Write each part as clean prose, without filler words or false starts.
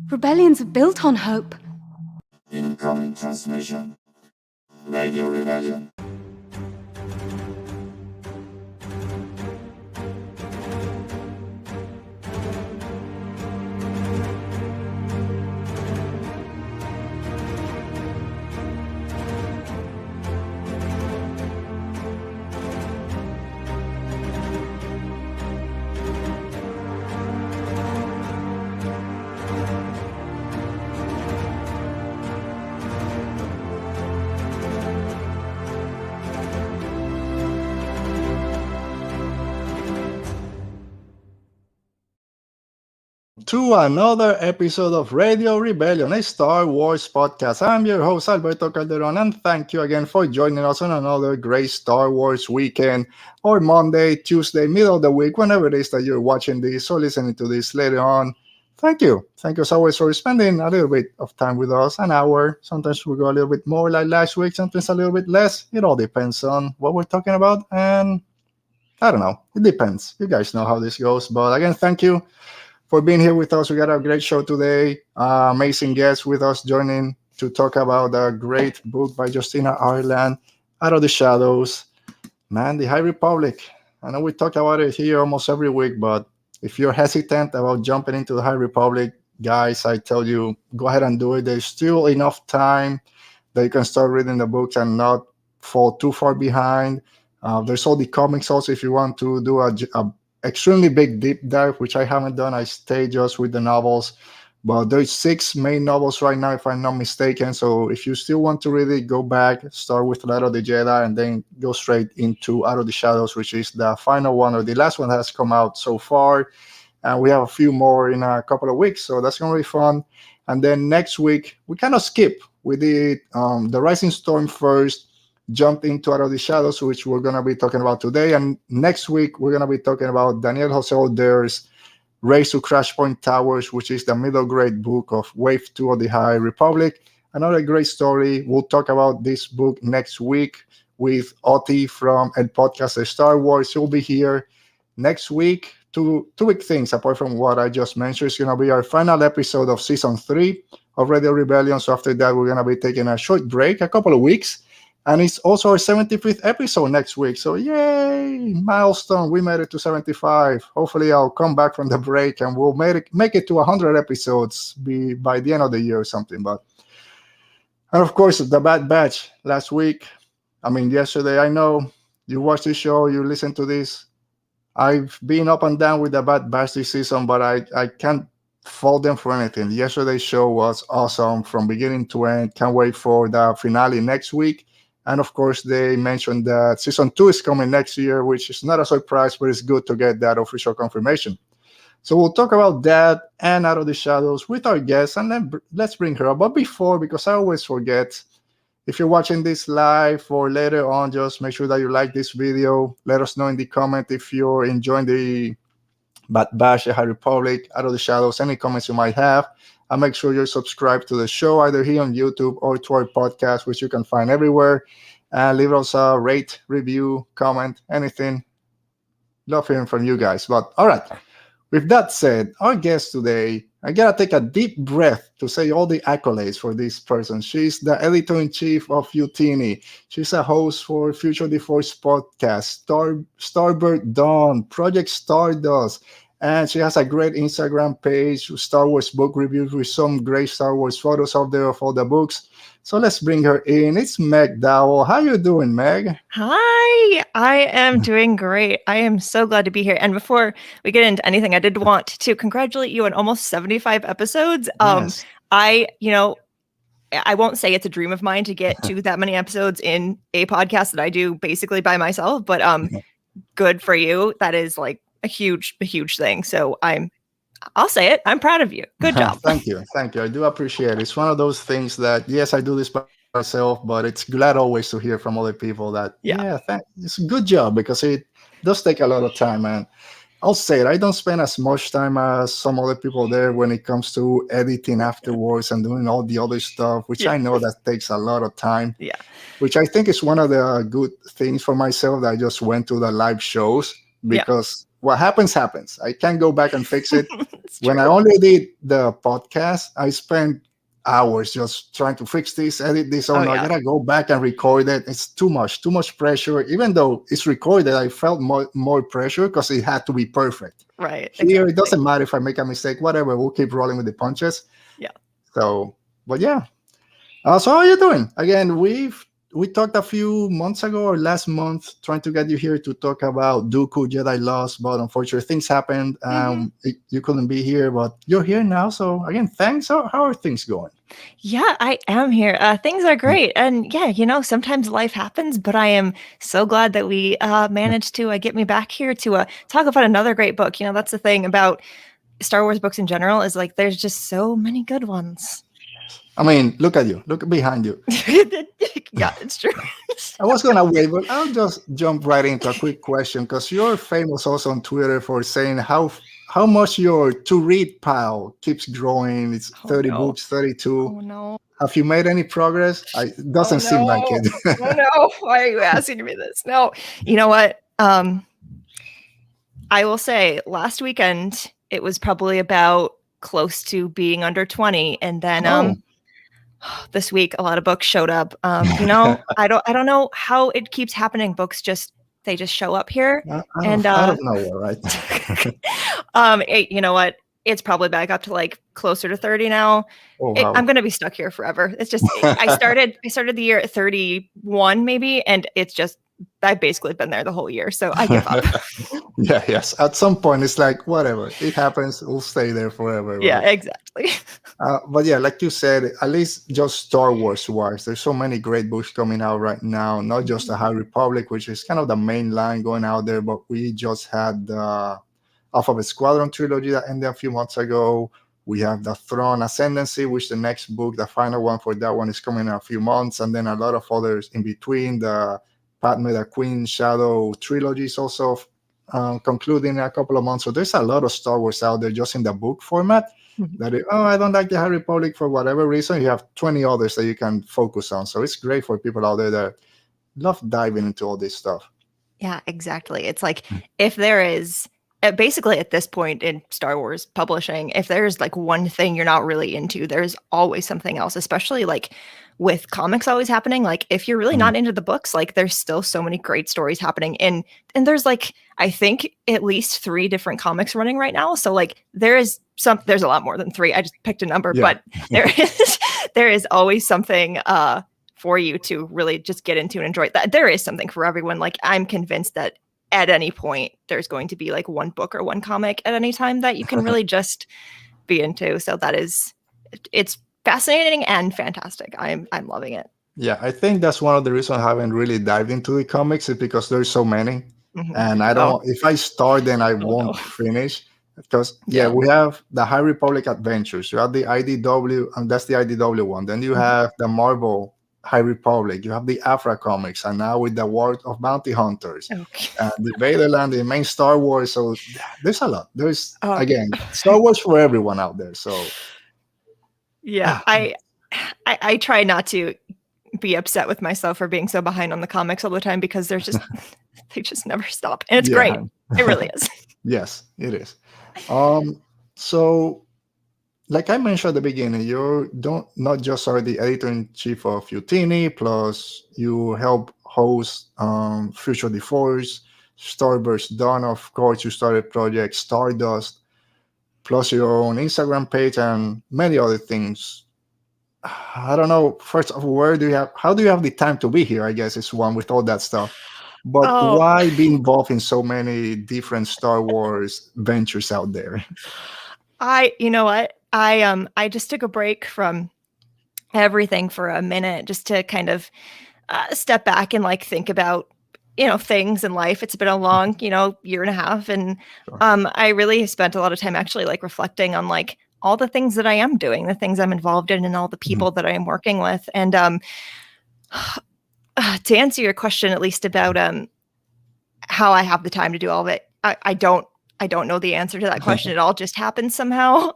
Rebellions are built on hope. Incoming transmission. Radio Rebellion. To another episode of Radio Rebellion, a Star Wars podcast. I'm your host, Alberto Calderon, and thank you again for joining us on another great Star Wars weekend, or Monday, Tuesday, middle of the week, whenever it is that you're watching this or listening to this later on. Thank you. Thank you as always for spending a little bit of time with us, an hour. Sometimes we go a little bit more like last week, sometimes a little bit less. It all depends on what we're talking about, and I don't know. It depends. You guys know how this goes. But again, thank you for being here with us. We got a great show today. Amazing guests with us joining to talk about a great book by Justina Ireland, Out of the Shadows. Man, the High Republic. I know we talk about it here almost every week, but if you're hesitant about jumping into the High Republic, guys, I tell you, go ahead and do it. There's still enough time that you can start reading the books and not fall too far behind. There's all the comics also if you want to do a extremely big deep dive, which I haven't done. I stay just with the novels, but there's 6 main novels right now, if I'm not mistaken. So if you still want to read it, go back, start with Light of the Jedi, and then go straight into Out of the Shadows, which is the final one, or the last one that has come out so far. And we have a few more in a couple of weeks, so that's going to be fun. And then next week, we kind of skip. We did The Rising Storm first, jumped into Out of the Shadows, which we're going to be talking about today. And next week, we're going to be talking about Daniel Jose Older's Race to Crash Point Towers, which is the middle grade book of Wave 2 of the High Republic. Another great story. We'll talk about this book next week with Oti from El Podcast Star Wars. He'll be here next week. Two big things, apart from what I just mentioned. It's going to be our final episode of Season 3 of Radio Rebellion. So after that, we're going to be taking a short break, a couple of weeks. And it's also our 75th episode next week. So yay, milestone. We made it to 75. Hopefully I'll come back from the break and we'll make it to 100 episodes by the end of the year or something. And of course, the Bad Batch yesterday. I know you watched the show, you listened to this. I've been up and down with the Bad Batch this season, but I can't fault them for anything. Yesterday's show was awesome from beginning to end. Can't wait for the finale next week. And of course, they mentioned that Season 2 is coming next year, which is not a surprise, but it's good to get that official confirmation. So we'll talk about that and Out of the Shadows with our guest, and then let's bring her up. But before, because I always forget, if you're watching this live or later on, just make sure that you like this video. Let us know in the comment if you're enjoying the Bad Batch, the High Republic, Out of the Shadows, any comments you might have. And make sure you're subscribed to the show, either here on YouTube or to our podcast, which you can find everywhere. And leave us a rate, review, comment, anything. Love hearing from you guys. But all right, with that said, our guest today, I gotta take a deep breath to say all the accolades for this person. She's the editor-in-chief of Utini. She's a host for Future the Force podcast, Starbird Dawn, Project Stardust, and she has a great Instagram page, Star Wars book reviews with some great Star Wars photos out there of all the books. So let's bring her in. It's Meg Dowell. How you doing, Meg? Hi, I am doing great. I am so glad to be here. And before we get into anything, I did want to congratulate you on almost 75 episodes. Yes. I won't say it's a dream of mine to get to that many episodes in a podcast that I do basically by myself, but good for you. That is like a huge thing. So I'll say it. I'm proud of you. Good job. Thank you. I do appreciate it. It's one of those things that, yes, I do this by myself, but it's glad always to hear from other people that, it's a good job, because it does take a lot of time. And I'll say it, I don't spend as much time as some other people there when it comes to editing afterwards and doing all the other stuff, which I know that takes a lot of time. Yeah. Which I think is one of the good things for myself, that I just went to the live shows, because what happens, happens. I can't go back and fix it. It's When I true. only did the podcast, I spent hours just trying to fix this, edit this. Oh, Oh, no, I yeah. gotta go back and record it. It's too much pressure. Even though it's recorded, I felt more pressure because it had to be perfect. Right. Here, Exactly. it doesn't matter if I make a mistake, whatever, we'll keep rolling with the punches. Yeah. So, but yeah. So how are you doing? Again, we talked a few months ago or last month trying to get you here to talk about Dooku Jedi Lost, but unfortunately things happened. You couldn't be here, but you're here now. So again, thanks. How are things going? Yeah, I am here. Things are great. And yeah, sometimes life happens, but I am so glad that we managed to get me back here to talk about another great book. That's the thing about Star Wars books in general is like there's just so many good ones. I mean, look at you. Look behind you. Yeah, it's true. I was going to wait, but I'll just jump right into a quick question because you're famous also on Twitter for saying how much your to-read pile keeps growing. It's 30 no. books, 32. Oh no. Have you made any progress? It doesn't seem like it. Oh no. Why are you asking me this? No. You know what? I will say last weekend it was probably about close to being under 20. And then this week a lot of books showed up. I don't know how it keeps happening. Books just show up here. I don't know, right? You know what? It's probably back up to like closer to 30 now. Oh, wow. I'm gonna be stuck here forever. It's just I started the year at 31 maybe, and it's just I've basically been there the whole year, so I give up. Yes. At some point, it's like whatever it happens, we'll stay there forever. Right? Yeah, exactly. But yeah, like you said, at least just Star Wars wise, there's so many great books coming out right now. Not just the High Republic, which is kind of the main line going out there, but we just had the Alphabet Squadron trilogy that ended a few months ago. We have the Throne Ascendancy, which the next book, the final one for that one, is coming in a few months, and then a lot of others in between. The Padme the Queen Shadow trilogy is also concluding in a couple of months. So there's a lot of Star Wars out there just in the book format. I don't like the High Republic for whatever reason. You have 20 others that you can focus on. So it's great for people out there that love diving into all this stuff. Yeah, exactly. It's like if there is basically at this point in Star Wars publishing, if there's like one thing you're not really into, there's always something else, especially like with comics always happening. Like if you're really not into the books, like there's still so many great stories happening. And there's like, I think at least 3 different comics running right now. So like there's a lot more than 3. I just picked a number, but there is always something for you to really just get into and enjoy that. There is something for everyone. Like I'm convinced that at any point there's going to be like one book or one comic at any time that you can really just be into. So it's fascinating and fantastic. I'm loving it. Yeah, I think that's one of the reasons I haven't really dived into the comics is because there's so many. And I don't if I start then I won't finish. Because we have the High Republic Adventures. You have the IDW, and that's the IDW one. Then you have the Marvel High Republic. You have the Afra comics, and now with the World of Bounty Hunters, the Vaderland, the main Star Wars. So there's a lot. There's again Star Wars for everyone out there. So I try not to be upset with myself for being so behind on the comics all the time because they're just they just never stop, and it's great. It really is. Yes, it is. So like I mentioned at the beginning, you not just are the editor-in-chief of Utini, plus you help host Future the Force, Starburst Dawn, of course, you started Project Stardust, plus your own Instagram page and many other things. I don't know, first of all, how do you have the time to be here, I guess, is one with all that stuff. But why be involved in so many different Star Wars ventures out there? You know what? I just took a break from everything for a minute just to kind of step back and like think about, things in life. It's been a long, year and a half. And I really spent a lot of time actually like reflecting on like all the things that I am doing, the things I'm involved in, and all the people that I am working with. And to answer your question, at least about how I have the time to do all of it, I don't know the answer to that question. It all just happens somehow.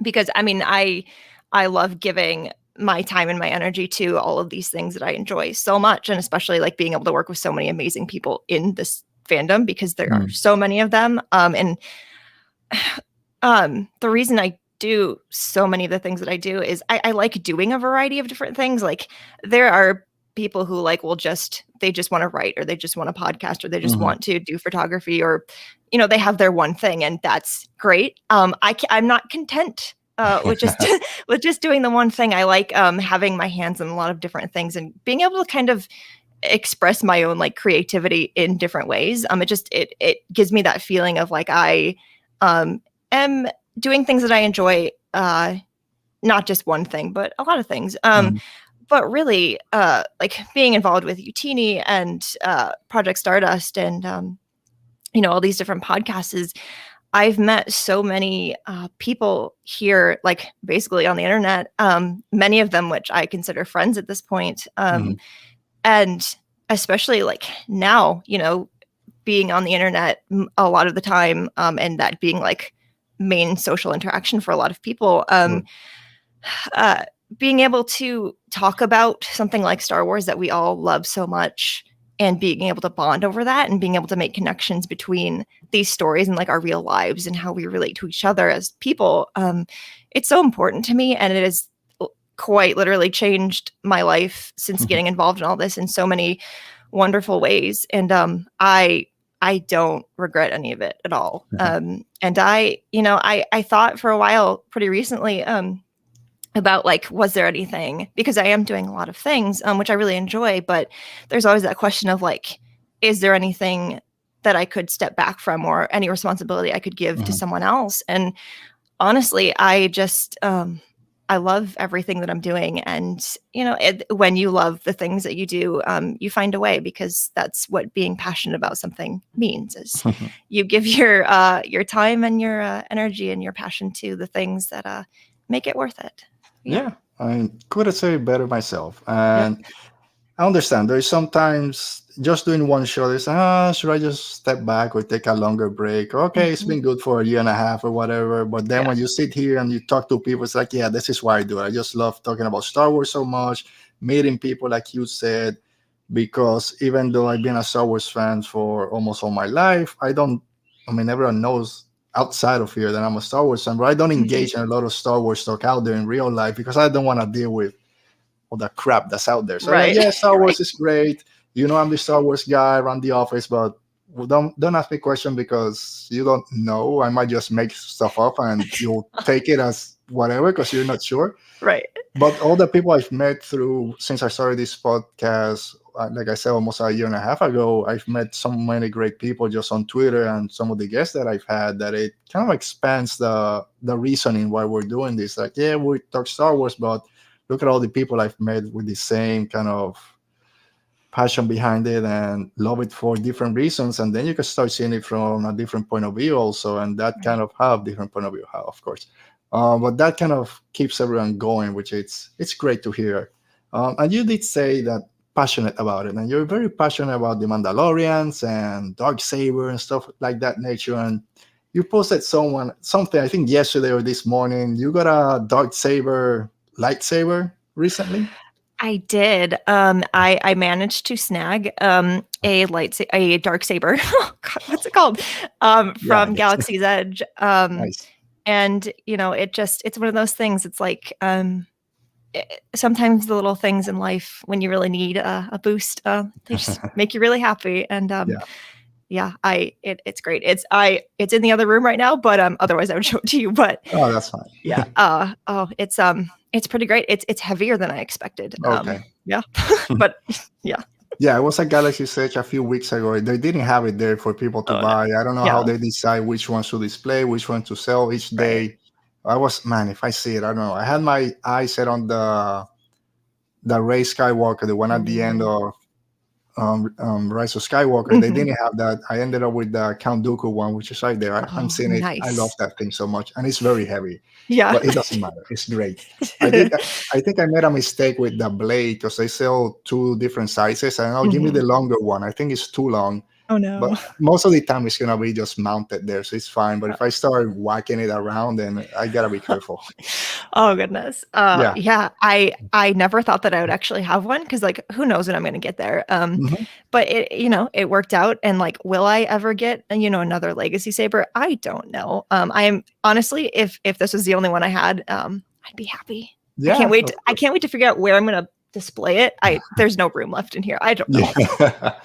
Because I mean, I love giving my time and my energy to all of these things that I enjoy so much, and especially like being able to work with so many amazing people in this fandom because there are so many of them. And the reason I do so many of the things that I do is I like doing a variety of different things. Like there are people who like they just want to write, or they just want a podcast, or they just want to do photography, or they have their one thing, and that's great. I'm not content with just doing the one thing. I like having my hands in a lot of different things and being able to kind of express my own like creativity in different ways. It gives me that feeling of like I am doing things that I enjoy, not just one thing, but a lot of things. But really, like being involved with Utini and Project Stardust and all these different podcasts is I've met so many people here, like basically on the internet, many of them which I consider friends at this point. And especially like now, being on the internet a lot of the time, and that being like main social interaction for a lot of people, being able to talk about something like Star Wars that we all love so much, and being able to bond over that, and being able to make connections between these stories and like our real lives and how we relate to each other as people. It's so important to me, and it has quite literally changed my life since getting involved in all this in so many wonderful ways. And I don't regret any of it at all. And I thought for a while pretty recently, about like, was there anything, because I am doing a lot of things, which I really enjoy, but there's always that question of like, is there anything that I could step back from, or any responsibility I could give to someone else? And honestly, I just, I love everything that I'm doing. And, when you love the things that you do, you find a way, because that's what being passionate about something means, is you give your time and your energy and your passion to the things that make it worth it. Yeah, I couldn't say it better myself. And I understand there's sometimes just doing one show, there's, should I just step back or take a longer break? Okay, it's been good for a year and a half or whatever. But then when you sit here and you talk to people, it's like, yeah, this is why I do it. I just love talking about Star Wars so much, meeting people like you said, because even though I've been a Star Wars fan for almost all my life, everyone knows outside of here that I'm a Star Wars fan, but I don't engage in a lot of Star Wars talk out there in real life, because I don't want to deal with all the crap that's out there. So yeah, Star Wars is great. I'm the Star Wars guy around the office, but don't ask me questions, because you don't know. I might just make stuff up and you'll take it as whatever, because you're not sure. Right. But all the people I've met since I started this podcast, like I said, almost a year and a half ago, I've met so many great people just on Twitter, and some of the guests that I've had, that it kind of expands the reasoning why we're doing this. Like, yeah, we talk Star Wars, but look at all the people I've met with the same kind of passion behind it and love it for different reasons. And then you can start seeing it from a different point of view also. And that kind of have different point of view, of course. But that kind of keeps everyone going, which it's great to hear. And you did say that passionate about it, and you're very passionate about the Mandalorians and Darksaber and stuff like that nature. And you posted something, I think yesterday or this morning, you got a Darksaber lightsaber recently. I did. I managed to snag a Darksaber. Oh God, what's it called? From Galaxy's Edge. Nice. And it's one of those things. It's like sometimes the little things in life, when you really need a boost, they just make you really happy. And it's great. It's in the other room right now, but otherwise I would show it to you. But that's fine. Yeah. It's pretty great. It's heavier than I expected. Okay. But yeah. Yeah, it was at Galaxy's Edge a few weeks ago. They didn't have it there for people to buy. I don't know how they decide which ones to display, which one to sell each day. If I see it, I don't know. I had my eye set on the Rey Skywalker, the one at the end of Rise of Skywalker. They didn't have that. I ended up with the Count Dooku one, which is right there. I'm seeing it. Nice. I love that thing so much, and it's very heavy. Yeah, but it doesn't matter. It's great. I think I made a mistake with the blade, because they sell two different sizes, and I'll give me the longer one. I think it's too long. Oh no! But most of the time it's gonna be just mounted there, so it's fine. But if I start whacking it around, then I gotta be careful. Oh goodness. Yeah. I never thought that I would actually have one because like who knows when I'm gonna get there. Mhm. But it worked out, and like will I ever get another legacy saber? I don't know. I am honestly, if this was the only one I had, I'd be happy. I Yeah, can't wait. of I can't wait to figure out where I'm gonna display it. There's no room left in here. I don't know. Yeah.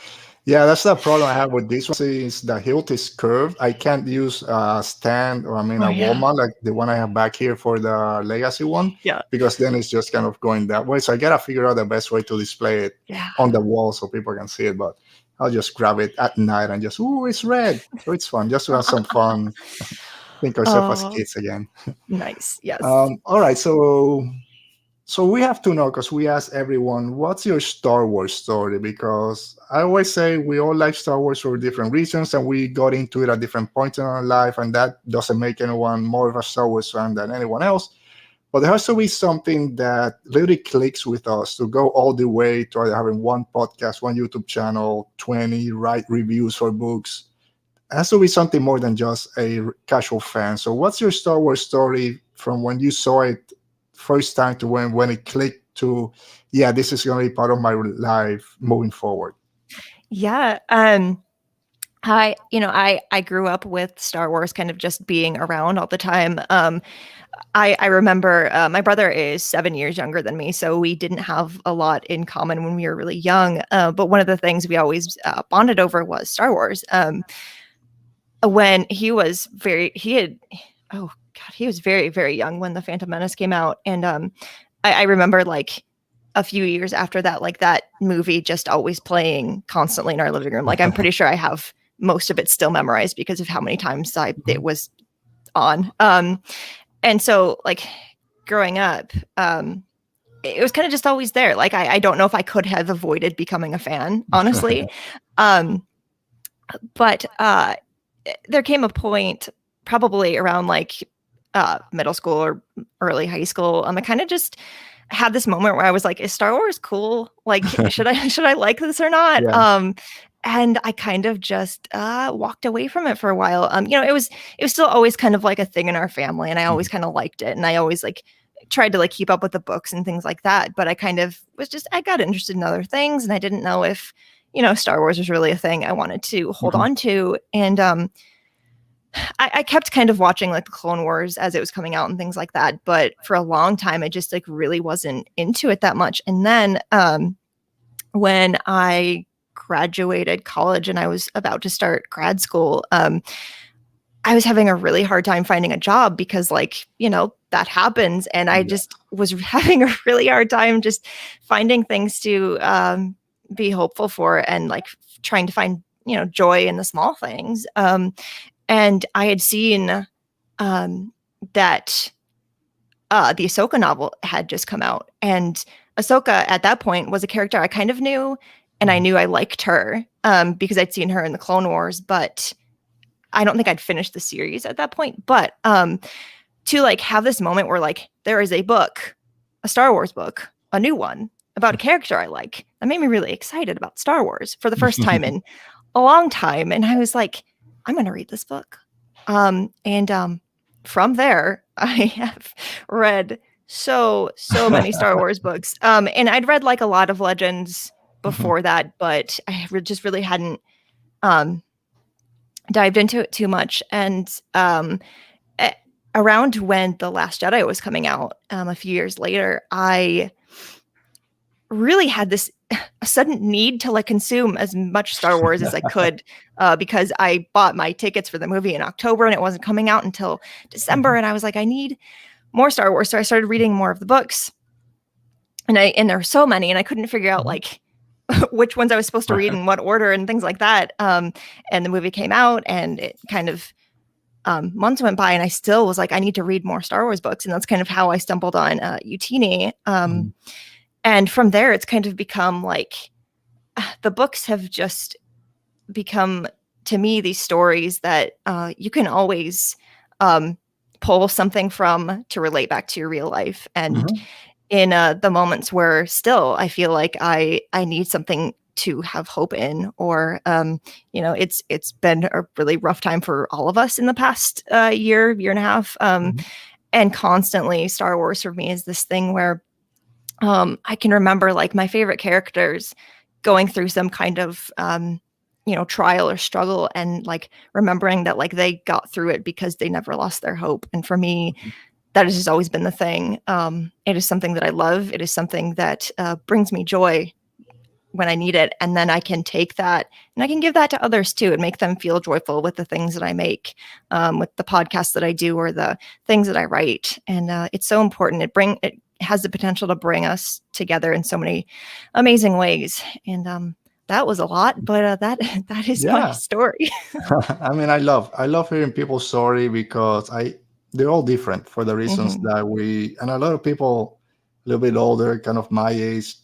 Yeah, that's the problem I have with this one. Is the hilt is curved. I can't use a stand or a Yeah. wall mount like the one I have back here for the legacy one. Yeah. Because then it's just kind of going that way. So I gotta figure out the best way to display it on the wall so people can see it. But I'll just grab it at night and just, it's red. So it's fun. Just to have some fun. Think ourselves as kids again. Nice. Yes. All right. So we have to know, because we ask everyone, what's your Star Wars story? Because I always say we all like Star Wars for different reasons, and we got into it at different points in our life, and that doesn't make anyone more of a Star Wars fan than anyone else. But there has to be something that literally clicks with us to go all the way to having one podcast, one YouTube channel, 20 reviews for books. It has to be something more than just a casual fan. So what's your Star Wars story from when you saw it first time to when it clicked to, this is going to be part of my life moving forward? Yeah. I grew up with Star Wars kind of just being around all the time. I remember my brother is 7 years younger than me, so we didn't have a lot in common when we were really young. But one of the things we always bonded over was Star Wars. When he was very very young when The Phantom Menace came out, and I remember like a few years after that, like that movie just always playing constantly in our living room. Like I'm pretty sure I have most of it still memorized because of how many times it was on. And so like growing up, it was kind of just always there. Like I don't know if I could have avoided becoming a fan, honestly. But there came a point probably around like middle school or early high school. I kind of just had this moment where I was like, is Star Wars cool? Like, should I like this or not? Yeah. And I kind of just walked away from it for a while. It was still always kind of like a thing in our family, and I always kind of liked it, and I always like tried to like keep up with the books and things like that. But I kind of I got interested in other things, and I didn't know if Star Wars was really a thing I wanted to hold on to. And I kept kind of watching like the Clone Wars as it was coming out and things like that. But for a long time, I just like really wasn't into it that much. And then when I graduated college and I was about to start grad school, I was having a really hard time finding a job because like, that happens. And I just was having a really hard time just finding things to be hopeful for, and like trying to find, joy in the small things. And I had seen that the Ahsoka novel had just come out, and Ahsoka at that point was a character I kind of knew, and I knew I liked her because I'd seen her in the Clone Wars, but I don't think I'd finished the series at that point. But to like have this moment where like there is a book, a Star Wars book, a new one about a character I like, that made me really excited about Star Wars for the first time in a long time. And I was like, I'm going to read this book. And from there, I have read so many Star Wars books. And I'd read like a lot of Legends before that, but I just really hadn't dived into it too much. And around when The Last Jedi was coming out, a few years later, I really had this a sudden need to like consume as much Star Wars as I could, because I bought my tickets for the movie in October and it wasn't coming out until December. And I was like, I need more Star Wars. So I started reading more of the books, and there were so many, and I couldn't figure out like which ones I was supposed to read in what order and things like that. And the movie came out, and it kind of months went by, and I still was like, I need to read more Star Wars books. And that's kind of how I stumbled on Utini. And from there, it's kind of become like the books have just become, to me, these stories that you can always pull something from to relate back to your real life. And in the moments where still I feel like I need something to have hope in, or it's been a really rough time for all of us in the past year and a half. and constantly Star Wars for me is this thing where I can remember like my favorite characters going through some kind of trial or struggle, and like remembering that like they got through it because they never lost their hope. And for me, that has just always been the thing. It is something that I love. It is something that brings me joy when I need it. And then I can take that and I can give that to others too and make them feel joyful with the things that I make, with the podcasts that I do or the things that I write. And it's so important. It has the potential to bring us together in so many amazing ways. And that was a lot, but that is my story. I mean, I love hearing people's story because they're all different for the reasons that and a lot of people a little bit older, kind of my age,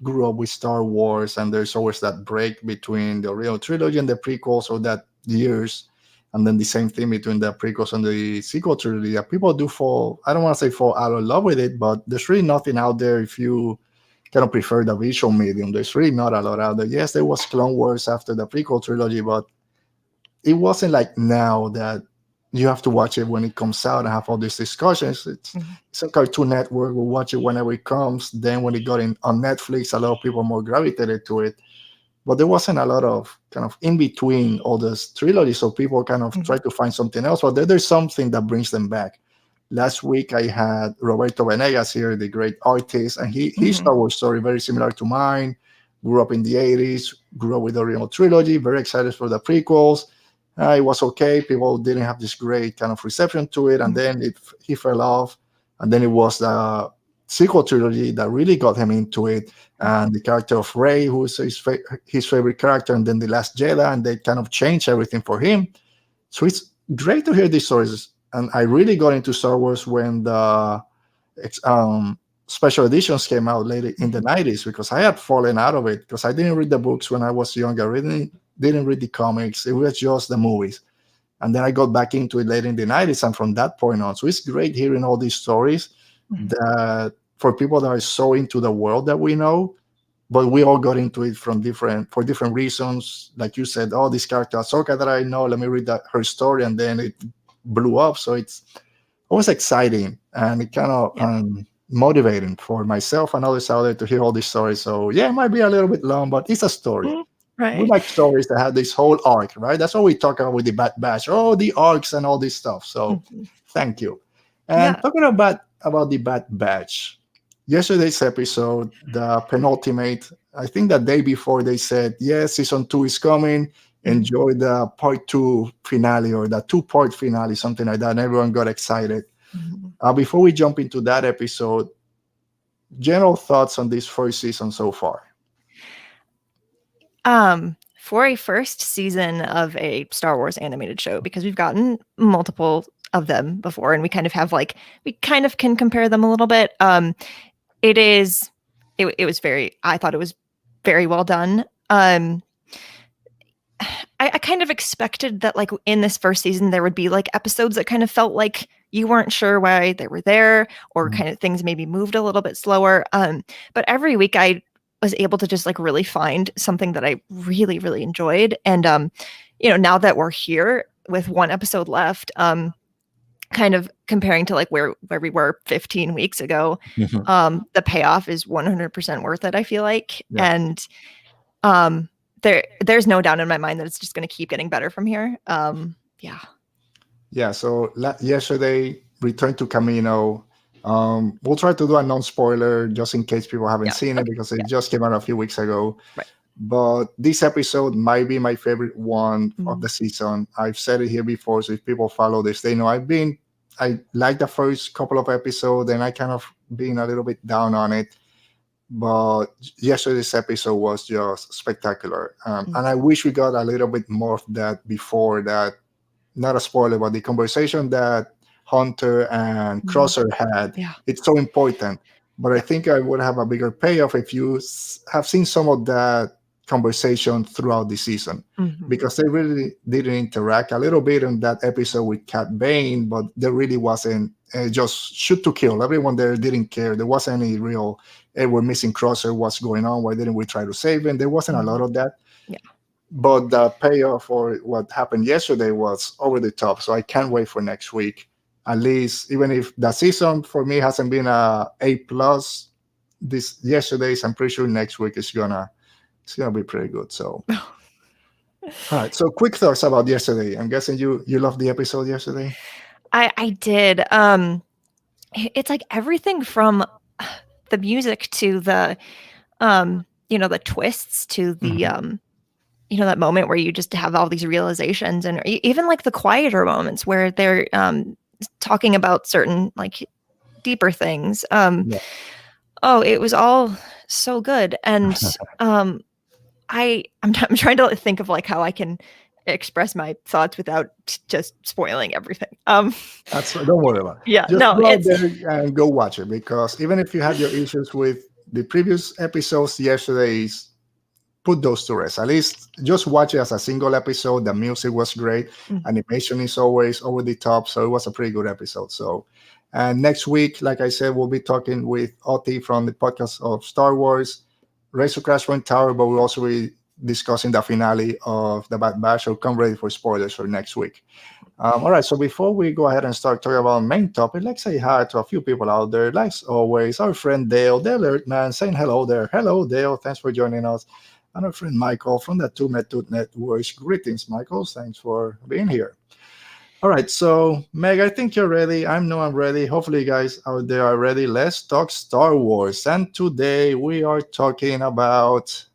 grew up with Star Wars, and there's always that break between the original trilogy and the prequels, or that years, and then the same thing between the prequels and the sequel trilogy. That people do fall, I don't want to say fall out of love with it, but there's really nothing out there if you kind of prefer the visual medium. There's really not a lot out there. Yes, there was Clone Wars after the prequel trilogy, but it wasn't like now that you have to watch it when it comes out and have all these discussions. It's a Cartoon Network. We'll watch it whenever it comes. Then when it got on Netflix, a lot of people more gravitated to it. But there wasn't a lot of kind of in between all this trilogy. So people kind of try to find something else. But there's something that brings them back. Last week, I had Roberto Venegas here, the great artist. And his Star Wars story, very similar to mine. Grew up in the 80s, grew up with the original trilogy, very excited for the prequels. It was okay. People didn't have this great kind of reception to it, and then he fell off. And then it was the sequel trilogy that really got him into it, and the character of Rey, who is his favorite character, and then The Last Jedi, and they kind of changed everything for him. So it's great to hear these stories. And I really got into Star Wars when the special editions came out later in the 90s, because I had fallen out of it because I didn't read the books when I was younger. I didn't read the comics. It was just the movies. And then I got back into it later in the 90s, and from that point on. So it's great hearing all these stories that for people that are so into the world that we know, but we all got into it for different reasons. Like you said, oh, this character Ahsoka that I know, let me read her story, and then it blew up. So it's always exciting, and it kind of motivating for myself and others out there to hear all these stories. So yeah, it might be a little bit long, but it's a story. Right. We like stories that have this whole arc, right? That's what we talk about with the Bad Batch. Oh, the arcs and all this stuff. So thank you. And talking about the Bad Batch, yesterday's episode, the penultimate, I think the day before they said, yes, season 2 is coming. Enjoy the part 2 finale, or the 2-part finale, something like that. And everyone got excited. Before we jump into that episode, general thoughts on this first season so far? For a first season of a Star Wars animated show, because we've gotten multiple of them before, and we kind of can compare them a little bit. I thought it was very well done. I kind of expected that, like, in this first season, there would be like episodes that kind of felt like you weren't sure why they were there, or kind of things maybe moved a little bit slower. But every week I was able to just like really find something that I really, really enjoyed. And, now that we're here with one episode left, kind of comparing to like where we were 15 weeks ago, the payoff is 100% worth it, I feel like. Yeah. And, there's no doubt in my mind that it's just going to keep getting better from here. So yesterday, Return to Camino. We'll try to do a non-spoiler just in case people haven't seen it, because it just came out a few weeks ago. Right. But this episode might be my favorite one of the season. I've said it here before, so if people follow this, they know I like the first couple of episodes, and I kind of been a little bit down on it. But yesterday's episode was just spectacular. And I wish we got a little bit more of that before that. Not a spoiler, but the conversation that Hunter and Crosser had, it's so important. But I think I would have a bigger payoff if you have seen some of that conversation throughout the season, because they really didn't interact a little bit in that episode with Cat Bane, but there really wasn't just shoot to kill. Everyone there didn't care. There wasn't any real, hey, we're missing Crosser, what's going on? Why didn't we try to save him? There wasn't a lot of that. Yeah. But the payoff for what happened yesterday was over the top. So I can't wait for next week. at least, even if the season for me hasn't been a plus this yesterday's, I'm pretty sure next week it's gonna be pretty good. So all right, so quick thoughts about yesterday. I'm guessing you loved the episode yesterday. I did. It's like everything from the music to the the twists to the that moment where you just have all these realizations, and even like the quieter moments where they're talking about certain like deeper things. Oh, it was all so good. And I'm trying to think of like how I can express my thoughts without just spoiling everything. That's don't worry about it. Yeah, Just no, go out it's there and go watch it, because even if you had your issues with the previous episodes, yesterday's, put those to rest. At least just watch it as a single episode. The music was great. Animation is always over the top, so it was a pretty good episode. So, and next week, like I said, we'll be talking with Oti from the podcast of Star Wars, Race to Crash Point Tower, but we'll also be discussing the finale of the Bad Batch. So come ready for spoilers for next week. All right, so before we go ahead and start talking about the main topic, let's say hi to a few people out there. Like always, our friend Dale, the Alert Man, saying hello there. Hello, Dale. Thanks for joining us. And our friend Michael from the Two Met Networks. Greetings, Michael. Thanks for being here. All right, so Meg, I think you're ready. I know I'm ready. Hopefully, you guys out there are ready. Let's talk Star Wars. And today we are talking about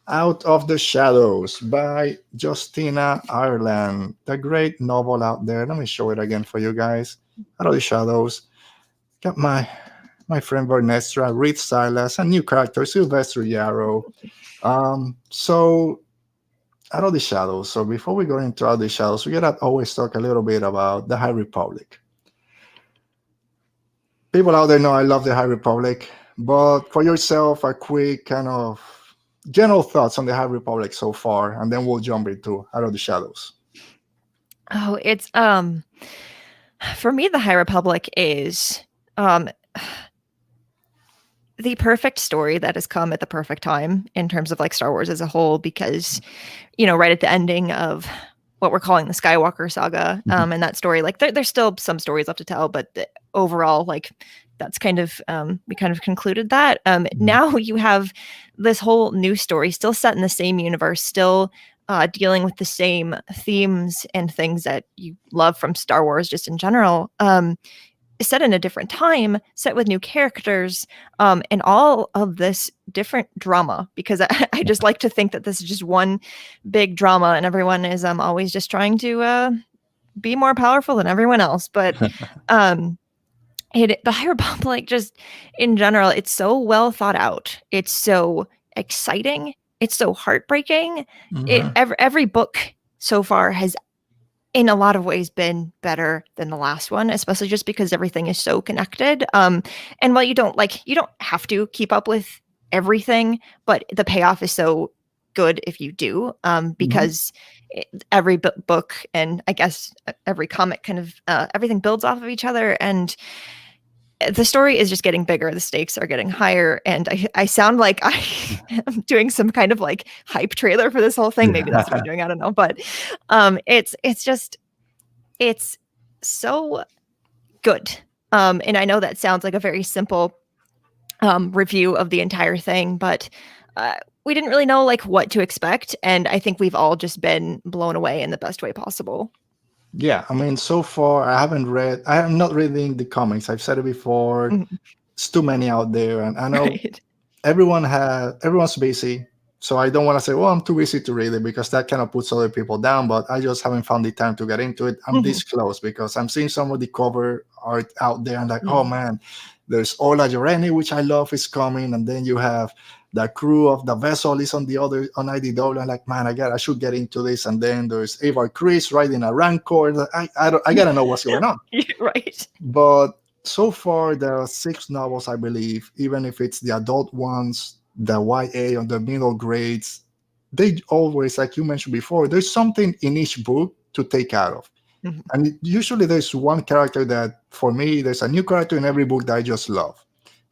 Out of the Shadows by Justina Ireland. The great novel out there. Let me show it again for you guys. Out of the Shadows. Got my friend Vernestra, Reed Silas, a new character, Sylvester Yarrow. So Out of the Shadows. So before we go into Out of the Shadows, we gotta always talk a little bit about the High Republic. People out there know I love the High Republic, but for yourself, a quick kind of general thoughts on the High Republic so far, and then we'll jump into Out of the Shadows. Oh, it's for me, the High Republic is the perfect story that has come at the perfect time in terms of like Star Wars as a whole, because right at the ending of what we're calling the Skywalker saga, and that story, like there's still some stories left to tell, but overall, like that's kind of we kind of concluded that. Now you have this whole new story still set in the same universe, still dealing with the same themes and things that you love from Star Wars just in general. Set in a different time, set with new characters, and all of this different drama, because I just like to think that this is just one big drama and everyone is always just trying to be more powerful than everyone else. But the High Republic, just in general, it's so well thought out. It's so exciting. It's so heartbreaking. Every book so far has in a lot of ways been better than the last one, especially just because everything is so connected. And while you don't have to keep up with everything, but the payoff is so good if you do, because every book and I guess every comic kind of everything builds off of each other, and the story is just getting bigger. The stakes are getting higher, and I sound like I am doing some kind of like hype trailer for this whole thing. Maybe that's what I'm doing. I don't know, but it's so good. And I know that sounds like a very simple review of the entire thing, but we didn't really know like what to expect, and I think we've all just been blown away in the best way possible. Yeah, I mean, so far I am not reading the comics. I've said it before. It's too many out there, and I know Right. everyone's busy, so I don't want to say, well, I'm too busy to read it, because that kind of puts other people down, but I just haven't found the time to get into it. I'm this close, because I'm seeing some of the cover art out there, and like, oh man, there's Ola Yoreni, which I love, is coming, and then you have the crew of the vessel is on IDW. I'm like, man, I should get into this. And then there's Avar Chris riding a Rancor. I gotta know what's going on. Right. But so far there are 6 novels, I believe, even if it's the adult ones, the YA on the middle grades. They always, like you mentioned before, there's something in each book to take out of. And usually there's one character that, for me, there's a new character in every book that I just love.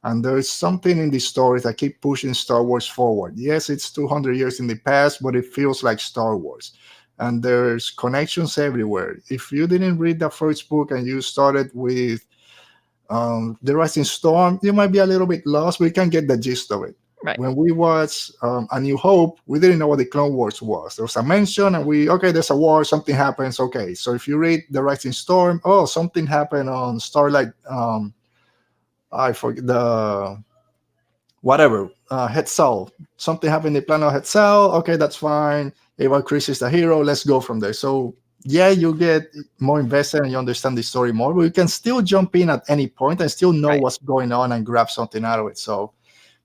And there's something in the stories that keep pushing Star Wars forward. Yes, it's 200 years in the past, but it feels like Star Wars. and there's connections everywhere. If you didn't read the first book and you started with The Rising Storm, you might be a little bit lost, but you can get the gist of it. Right. When we watched A New Hope, we didn't know what the Clone Wars was. There was a mention, and okay, there's a war, something happens. Okay, so if you read The Rising Storm, oh, something happened on Starlight. I forget the whatever Hetzel. Something happened in the planet of Hetzel. Okay, that's fine. Eva Chris is the hero. Let's go from there. So yeah, you get more invested and you understand the story more, but you can still jump in at any point and still know Right. what's going on and grab something out of it. So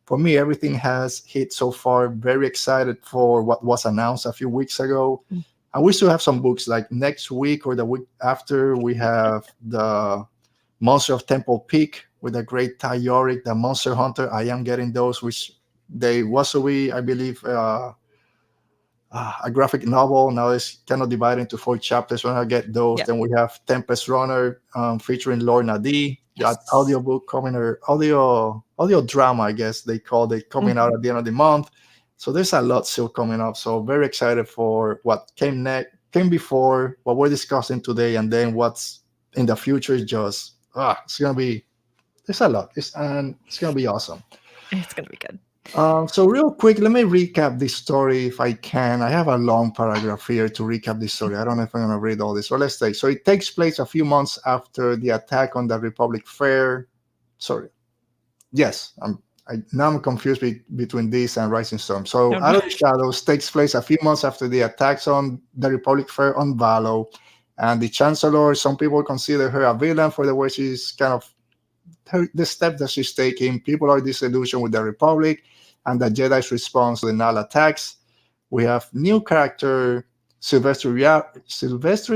for me, everything has hit so far. Very excited for what was announced a few weeks ago. Mm. And we still have some books like next week or the week after. We have the Monster of Temple Peak with a great Ty Yorick, the Monster Hunter. I am getting those, which they was to be, I believe, a graphic novel. Now it's kind of divided into 4 chapters. When I get those, Yeah. then we have Tempest Runner featuring Lorna D. Yes. That audiobook coming, or audio drama, I guess they called it, coming out at the end of the month. So there's a lot still coming up. So very excited for what came before, what we're discussing today, and then what's in the future is just it's gonna be, there's a lot. It's gonna be awesome. It's gonna be good. So real quick, let me recap this story if I can. I have a long paragraph here to recap this story. I don't know if I'm going to read all this. So let's say, so it takes place a few months after the attack on the Republic Fair. Sorry. Yes, now I'm confused between this and Rising Storm. So Okay. Out of the Shadows takes place a few months after the attacks on the Republic Fair on Valo. And the Chancellor, some people consider her a villain for the way she's kind of, the step that she's taking. People are disillusioned with the Republic and the Jedi's response to the Nihil attacks. We have new character Sylvester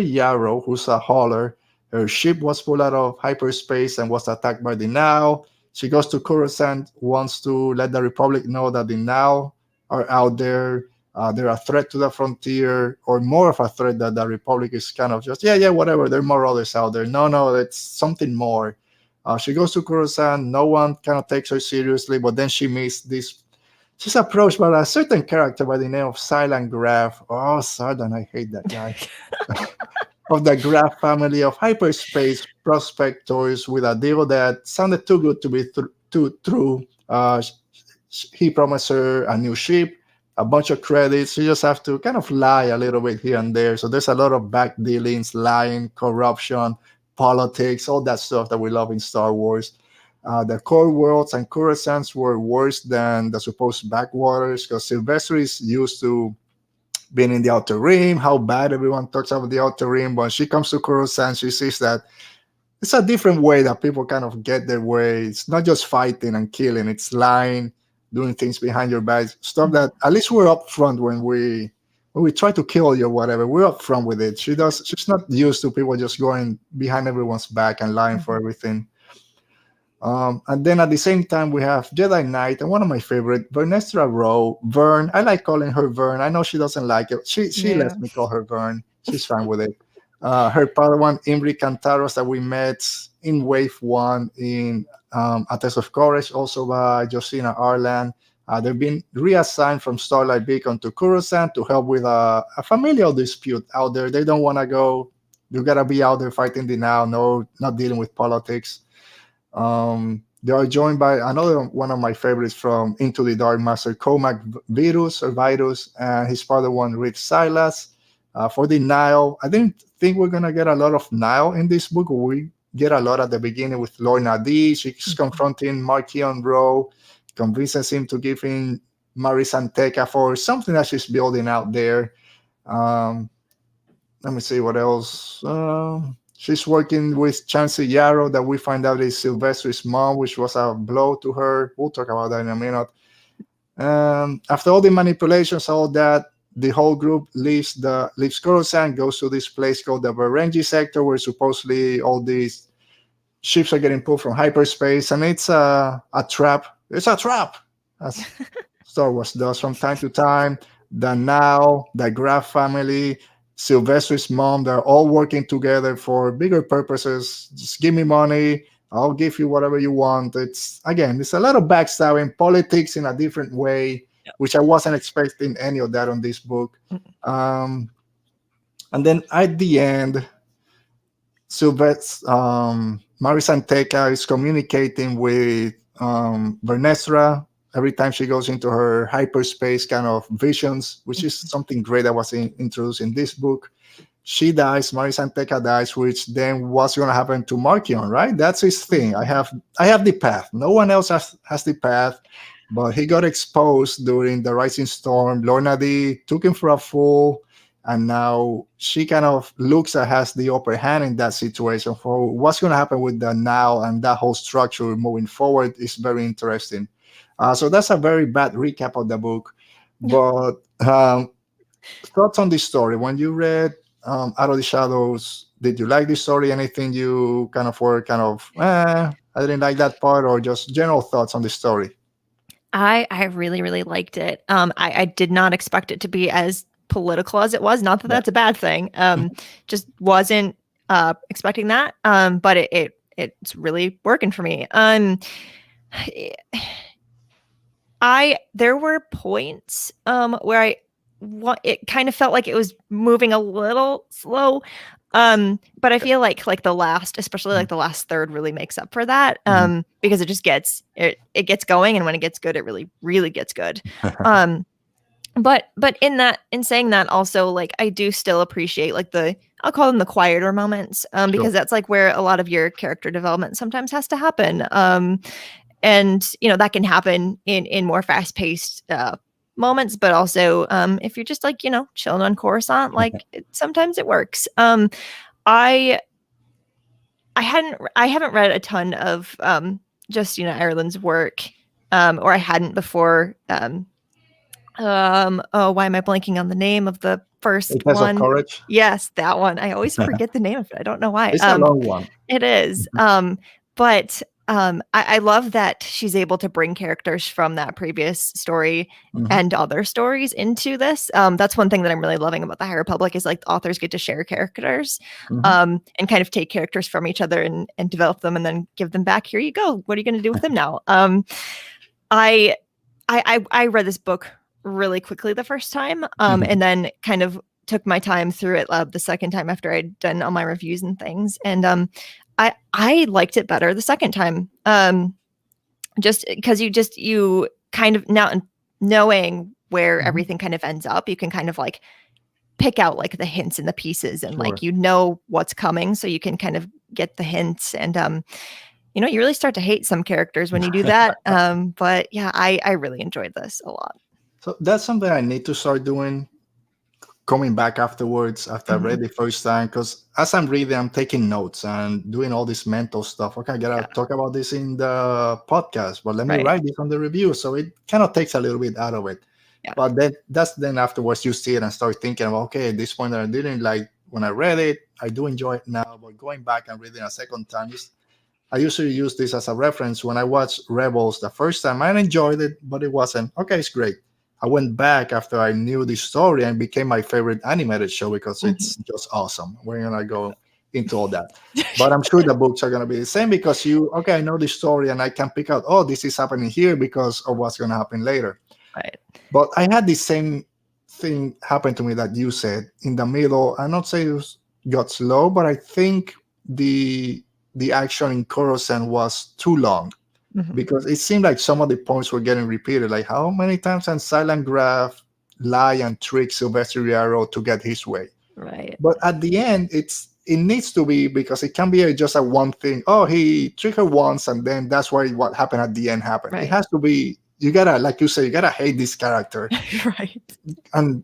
Yarrow, who's a hauler. Her ship was pulled out of hyperspace and was attacked by the Nihil. She goes to Coruscant, wants to let the Republic know that the Nihil are out there. They're a threat to the frontier, or more of a threat that the Republic is kind of just, whatever. There are more others out there. No, it's something more. She goes to Coruscant. No one kind of takes her seriously, but then she meets this. She's approached by a certain character by the name of Silent Graf. Oh, Sardan, I hate that guy. Of the Graf family of hyperspace prospectors with a deal that sounded too good to be too true. He promised her a new ship, a bunch of credits. You just have to kind of lie a little bit here and there. So there's a lot of back dealings, lying, corruption, politics, all that stuff that we love in Star Wars. The core worlds and Coruscants were worse than the supposed backwaters, because Sylvester is used to being in the Outer Rim, how bad everyone talks about the Outer Rim. When she comes to Coruscant, she sees that it's a different way that people kind of get their way. It's not just fighting and killing, it's lying, doing things behind your back, stuff that at least we're upfront when we try to kill you or whatever. We're upfront with it. She's not used to people just going behind everyone's back and lying for everything. And then at the same time, we have Jedi Knight, and one of my favorite, Vernestra Rowe, Vern. I like calling her Vern. I know she doesn't like it. She lets me call her Vern. She's fine with it. Her Padawan, Imri Cantaros, that we met in Wave 1 in A Test of Courage, also by Justina Ireland. They've been reassigned from Starlight Beacon to Coruscant to help with a familial dispute out there. They don't want to go. You got to be out there fighting the Nihil, no, not dealing with politics. They are joined by another one of my favorites from Into the Dark, Master Comac Virus, and his Padawan, Rick Silas. For the Nihil, I didn't think we're going to get a lot of Nihil in this book. We get a lot at the beginning with Lorna D. She's confronting Marquion Rowe, convinces him to give in Marisanteca for something that she's building out there. Let me see what else. She's working with Chancey Yarrow, that we find out is Sylvester's mom, which was a blow to her. We'll talk about that in a minute. After all the manipulations, all that, the whole group leaves Coruscant, goes to this place called the Varengi sector, where supposedly all these ships are getting pulled from hyperspace, and it's a trap. It's a trap, as Star Wars does from time to time. The Nihil, the Graf family, Sylvester's mom, they're all working together for bigger purposes. Just give me money, I'll give you whatever you want. It's a lot of backstabbing, politics in a different way, which I wasn't expecting any of that on this book. And then at the end, Sylvester, Marisanteca is communicating with Vernestra every time she goes into her hyperspace kind of visions, which is something great that was introduced in this book. She dies, Marisanteca dies, which then what's going to happen to Markion, right? That's his thing. I have the path. No one else has the path, but he got exposed during the Rising Storm. Lorna D took him for a fool, and now she kind of looks at has the upper hand in that situation. For what's going to happen with the now and that whole structure moving forward is very interesting. So that's a very bad recap of the book, but thoughts on this story when you read Out of the Shadows? Did you like this story? Anything you kind of were kind of I didn't like that part, or just general thoughts on the story? I really, really liked it. I did not expect it to be as political as it was. Not that that's a bad thing. Just wasn't expecting that. But it's really working for me. There were points where it kind of felt like it was moving a little slow. But I feel like the last, especially like the last third, really makes up for that. Because it just gets going, and when it gets good, it really, really gets good. But in saying that, also, like, I do still appreciate like I'll call them the quieter moments, because that's like where a lot of your character development sometimes has to happen. And that can happen in more fast paced moments, but also if you're just like chilling on Coruscant, like sometimes it works. I haven't read a ton of Justina Ireland's work, or I hadn't before. Oh, why am I blanking on the name of the first one? Of Courage. Yes, that one. I always forget the name of it. I don't know why. It's a long one. It is. But I love that she's able to bring characters from that previous story and other stories into this. That's one thing that I'm really loving about the High Republic, is like the authors get to share characters and kind of take characters from each other and develop them, and then give them back. Here you go. What are you going to do with them now? I read this book really quickly the first time, and then kind of took my time through it the second time after I'd done all my reviews and things. And I liked it better the second time, just because you kind of, now knowing where everything kind of ends up, you can kind of like pick out like the hints and the pieces, and like what's coming, so you can kind of get the hints. And you really start to hate some characters when you do that. But yeah, I really enjoyed this a lot. So that's something I need to start doing, coming back afterwards after I read the first time, because as I'm reading, I'm taking notes and doing all this mental stuff. Okay, I gotta talk about this in the podcast, but let me write this on the review. So it kind of takes a little bit out of it. But then afterwards you see it and start thinking about, okay, at this point that I didn't like when I read it, I do enjoy it now, but going back and reading a second time, I usually use this as a reference. When I watched Rebels the first time, I enjoyed it, but it wasn't, okay, it's great. I went back after I knew the story, and became my favorite animated show because it's just awesome. We're going to go into all that. But I'm sure the books are going to be the same, because I know the story and I can pick out, oh, this is happening here because of what's going to happen later. Right. But I had the same thing happen to me that you said in the middle. I'm not saying it got slow, but I think the action in Coruscant was too long. Because it seemed like some of the points were getting repeated. Like, how many times can Silent Graph lie and trick Sylvester Riaro to get his way? Right. But at the end, it needs to be, because it can be just a one thing. Oh, he tricked her once, and then that's why what happened at the end happened. Right. It has to be, you gotta, like you say, you gotta hate this character. Right. And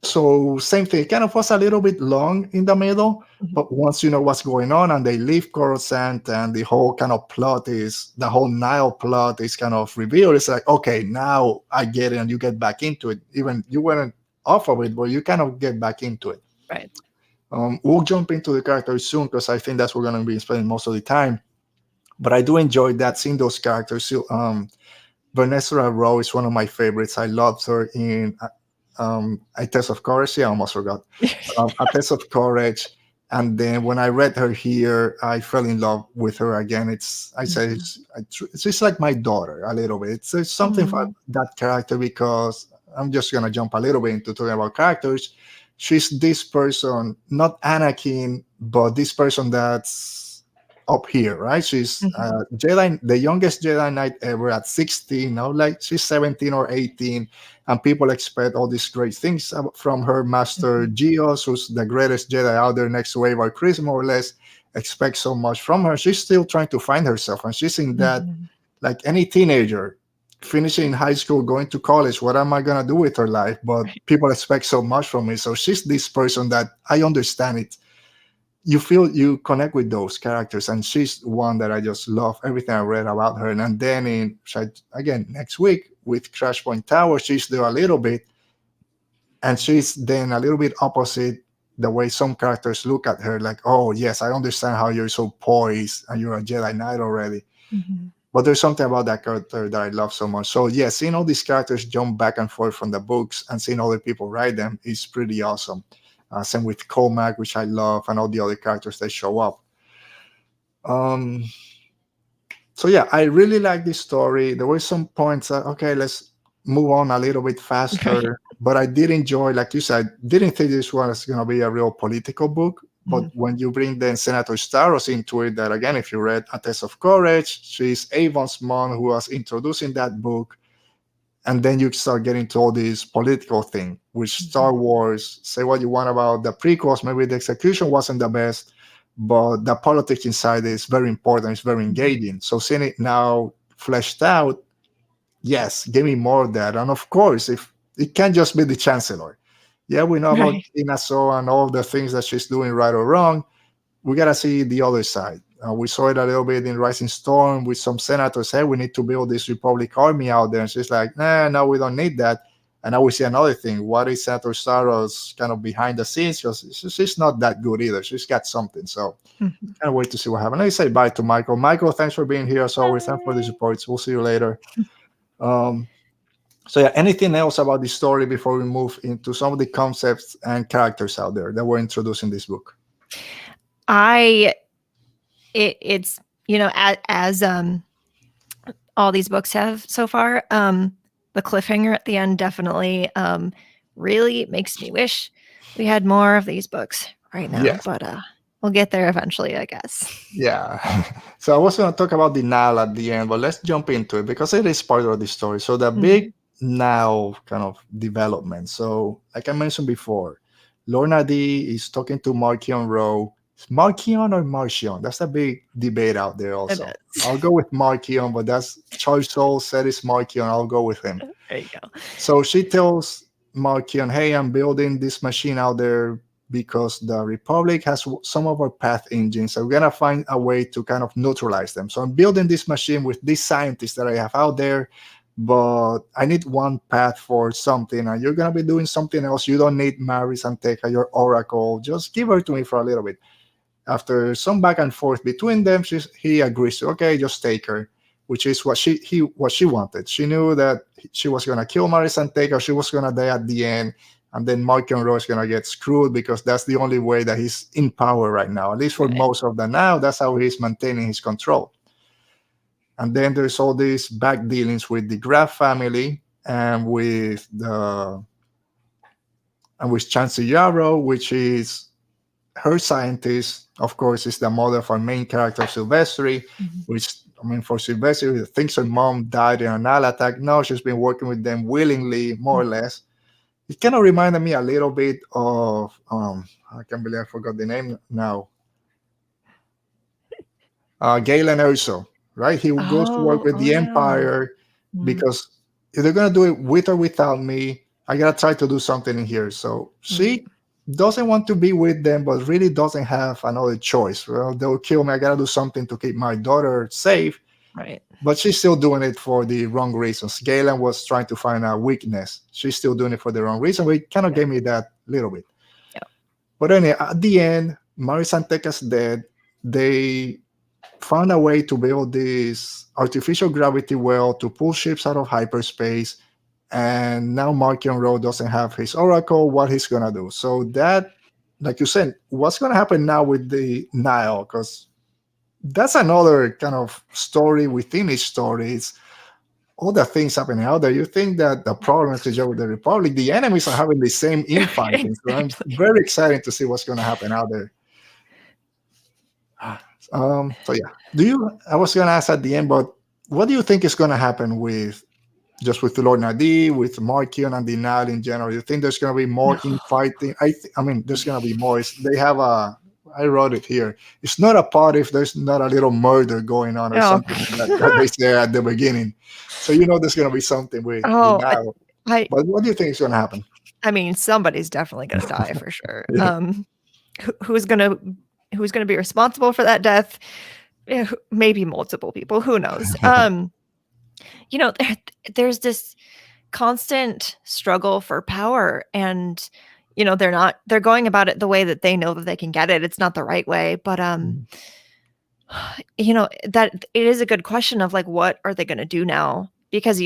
so same thing, it kind of was a little bit long in the middle, but once you know what's going on and they leave Coruscant and the whole kind of plot is, the whole Nihil plot is kind of revealed, it's like, okay, now I get it, and you get back into it. Even you weren't off of it, but you kind of get back into it. Right. We'll jump into the characters soon, because I think that's where we're going to be spending most of the time. But I do enjoy that, seeing those characters. Vanessa Rowe is one of my favorites. I loved her in A Test of Courage. I almost forgot. A Test of Courage. And then when I read her here, I fell in love with her again. It's just like my daughter a little bit. It's something for that character, because I'm just going to jump a little bit into talking about characters. she's this person, not Anakin, but this person that's up here, right? She's Jedi, the youngest Jedi Knight ever at 16. Now, like she's 17 or 18, and people expect all these great things from her. Master Geos, who's the greatest Jedi out there, next to Avar Kriss, more or less, expect so much from her. She's still trying to find herself, and she's in that, like any teenager finishing high school, going to college. What am I gonna do with her life? But people expect so much from me. So she's this person that I understand it. You feel you connect with those characters, and she's one that I just love everything I read about her. And then again next week with Crash Point Tower, she's there a little bit, and she's then a little bit opposite the way some characters look at her, like, oh yes, I understand how you're so poised and you're a Jedi Knight already. But there's something about that character that I love so much. So yeah, seeing all these characters jump back and forth from the books and seeing other people write them is pretty awesome. Same with Comac, which I love, and all the other characters that show up. So yeah, I really like this story. There were some points that, okay, let's move on a little bit faster. But I did enjoy, like you said, didn't think this was going to be a real political book. But when you bring then Senator Stardust into it, that again, if you read A Test of Courage, she's Avon's mom who was introducing that book. And then you start getting to all this political thing, which Star Wars, say what you want about the prequels, maybe the execution wasn't the best, but the politics inside is very important, it's very engaging. So seeing it now fleshed out, yes, give me more of that. And of course, if it can't just be the Chancellor. Yeah, we know about Inaso and all the things that she's doing right or wrong. We got to see the other side. We saw it a little bit in Rising Storm with some senators. Hey, we need to build this Republic army out there. And she's like, nah, no, we don't need that. And now we see another thing. What is Senator Stardust kind of behind the scenes? Because she's not that good either. She's got something. So can't wait to see what happens. Let me say bye to Michael. Michael, thanks for being here as always. Thanks for the supports. We'll see you later. So yeah, anything else about the story before we move into some of the concepts and characters out there that were introduced in this book? It's as all these books have so far, the cliffhanger at the end definitely really makes me wish we had more of these books right now. Yes. But we'll get there eventually, I guess. Yeah. So I was going to talk about the Nihil at the end, but let's jump into it because it is part of the story. So the big Nihil kind of development. So like I mentioned before, Lorna D is talking to Marchion Ro. Marchion or Marchion? That's a big debate out there also. I'll go with Marchion, but that's Charles Soule said it's Marchion. I'll go with him. There you go. So she tells Marchion, hey, I'm building this machine out there because the Republic has some of our path engines. So we're going to find a way to kind of neutralize them. So I'm building this machine with these scientists that I have out there, but I need one path for something, and you're going to be doing something else. You don't need Maris and Teka, your Oracle. Just give her to me for a little bit. After some back and forth between them, he agrees to, okay, just take her, which is what she wanted. She knew that she was going to kill Maris and Teka. She was going to die at the end. And then Marchion Ro is going to get screwed because that's the only way that he's in power right now. At least for most of the now, that's how he's maintaining his control. And then there's all these back dealings with the Graf family and with Chancellor Yarrow, which is her scientist. Of course, is the mother of our main character, Silvestri, which, I mean, for Silvestri, thinks her mom died in an Nihil attack. No, she's been working with them willingly, more or less. It kind of reminded me a little bit of, I can't believe I forgot the name now. Galen Erso, right? He goes to work with the Empire because if they're going to do it with or without me, I got to try to do something in here. So she doesn't want to be with them, but really doesn't have another choice. Well, they'll kill me. I got to do something to keep my daughter safe. Right. But she's still doing it for the wrong reasons. Galen was trying to find a weakness. She's still doing it for the wrong reason. But it kind of gave me that little bit. Yeah. But anyway, at the end, Maris and Teka's dead. They found a way to build this artificial gravity well to pull ships out of hyperspace. And now Marchion Ro doesn't have his Oracle. What he's going to do. So that, like you said, what's going to happen now with the Nihil? Because that's another kind of story within each story. It's all the things happening out there, you think that the problems with the Republic, the enemies are having the same infighting. So I'm Exactly. very excited to see what's going to happen out there. So yeah, I was going to ask at the end, but what do you think is going to happen with Lord Nadi, with Markion and the Nile in general? You think there's going to be more infighting? I mean, there's going to be more. They have I wrote it here. It's not a pot if there's not a little murder going on or something that they say at the beginning. So there's going to be something with the Nile. But what do you think is going to happen? I mean, somebody's definitely going to die for sure. Yeah. Who's going to be responsible for that death? Maybe multiple people. Who knows? There's this constant struggle for power, and they're going about it the way that they know that they can get it. It's not the right way, but that it is a good question of like, what are they going to do now? Because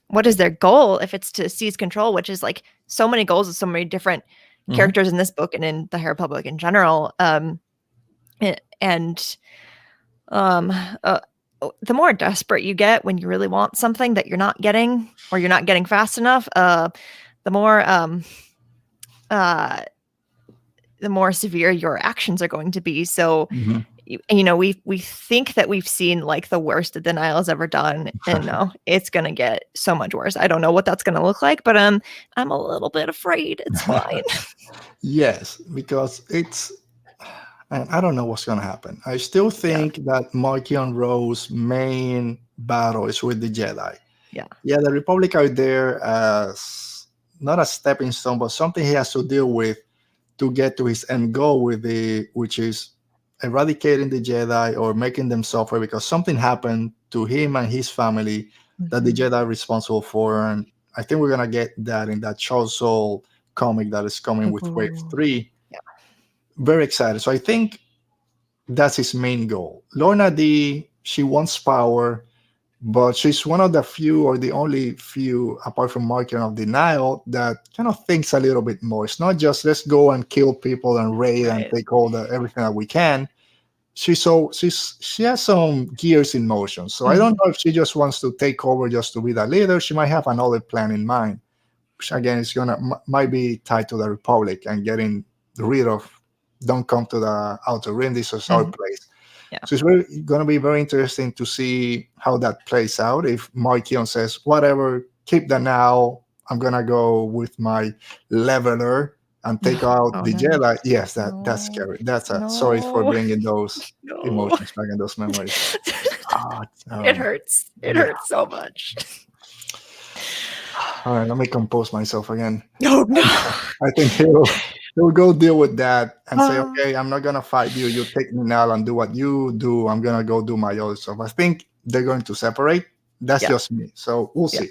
what is their goal if it's to seize control, which is like so many goals of so many different characters in this book and in the High Republic in general. The more desperate you get when you really want something that you're not getting, or you're not getting fast enough, the more severe your actions are going to be. So, we think that we've seen like the worst that the Nihil has ever done, and no, it's going to get so much worse. I don't know what that's going to look like, but I'm a little bit afraid. It's fine. Yes, because and I don't know what's going to happen. I still think that Markion Rowe's main battle is with the Jedi. Yeah, the Republic are there as not a stepping stone, but something he has to deal with to get to his end goal which is eradicating the Jedi or making them suffer because something happened to him and his family that the Jedi are responsible for. And I think we're going to get that in that Charles Soule comic that is coming with Wave 3. Yeah. Very excited. So I think that's his main goal. Lorna D, she wants power, but she's one of the few or the only few, apart from Markion of the Nile, that kind of thinks a little bit more. It's not just let's go and kill people and raid and take everything that we can. She has some gears in motion. So I don't know if she just wants to take over just to be the leader. She might have another plan in mind, which again is might be tied to the Republic and getting rid of. Don't come to the Outer Rim. This is our place. Yeah. So it's going to be very interesting to see how that plays out. If Markion says, whatever, keep the now, I'm going to go with my leveler and take out the Jedi. Yes, that's scary. Sorry for bringing those emotions back and those memories. It hurts. It hurts so much. All right, let me compose myself again. No. I think he'll go deal with that and say, okay, I'm not going to fight you. You take me now and do what you do. I'm going to go do my other stuff. I think they're going to separate. That's just me. So we'll see.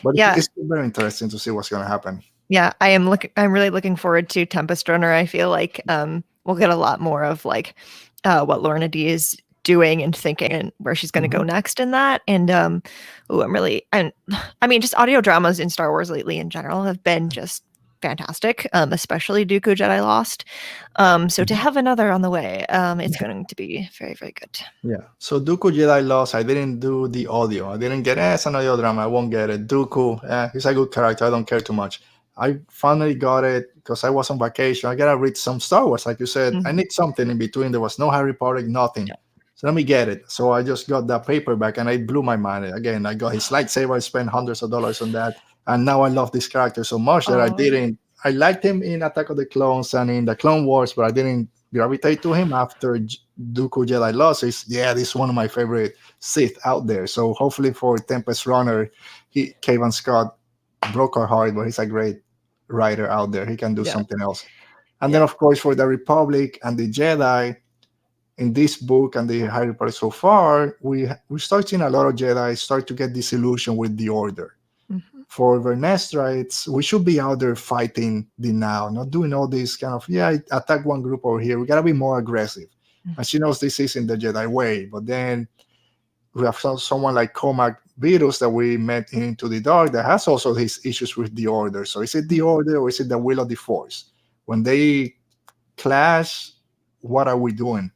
But it's very interesting to see what's going to happen. Yeah, I'm really looking forward to Tempest Runner. I feel like we'll get a lot more of like what Lorna D is doing and thinking and where she's going to go next in that. And just audio dramas in Star Wars lately in general have been just fantastic, especially Dooku Jedi Lost. So to have another on the way, it's going to be very, very good. Yeah. So Dooku Jedi Lost, I didn't do the audio. I didn't get it's an audio drama. I won't get it. Dooku, he's a good character. I don't care too much. I finally got it because I was on vacation. I gotta read some Star Wars, like you said. I need something in between. There was no Harry Potter, nothing. Yeah. So let me get it. So I just got that paperback and it blew my mind. Again, I got his lightsaber. I spent hundreds of dollars on that. And now I love this character so much that I liked him in Attack of the Clones and in the Clone Wars, but I didn't gravitate to him after Dooku Jedi Lost. This is one of my favorite Sith out there. So hopefully for Tempest Runner, Kevin Scott broke our heart, but he's a great writer out there. He can do something else. And then, of course, for the Republic and the Jedi, in this book and the High Republic so far, we start seeing a lot of Jedi start to get disillusioned with the Order. For Vernestra, we should be out there fighting the now, not doing all this kind of, attack one group over here. We got to be more aggressive. And she knows this isn't the Jedi way. But then we have someone like Cormac Virus that we met in Into the Dark that has also his issues with the Order. So is it the Order or is it the will of the Force? When they clash, what are we doing?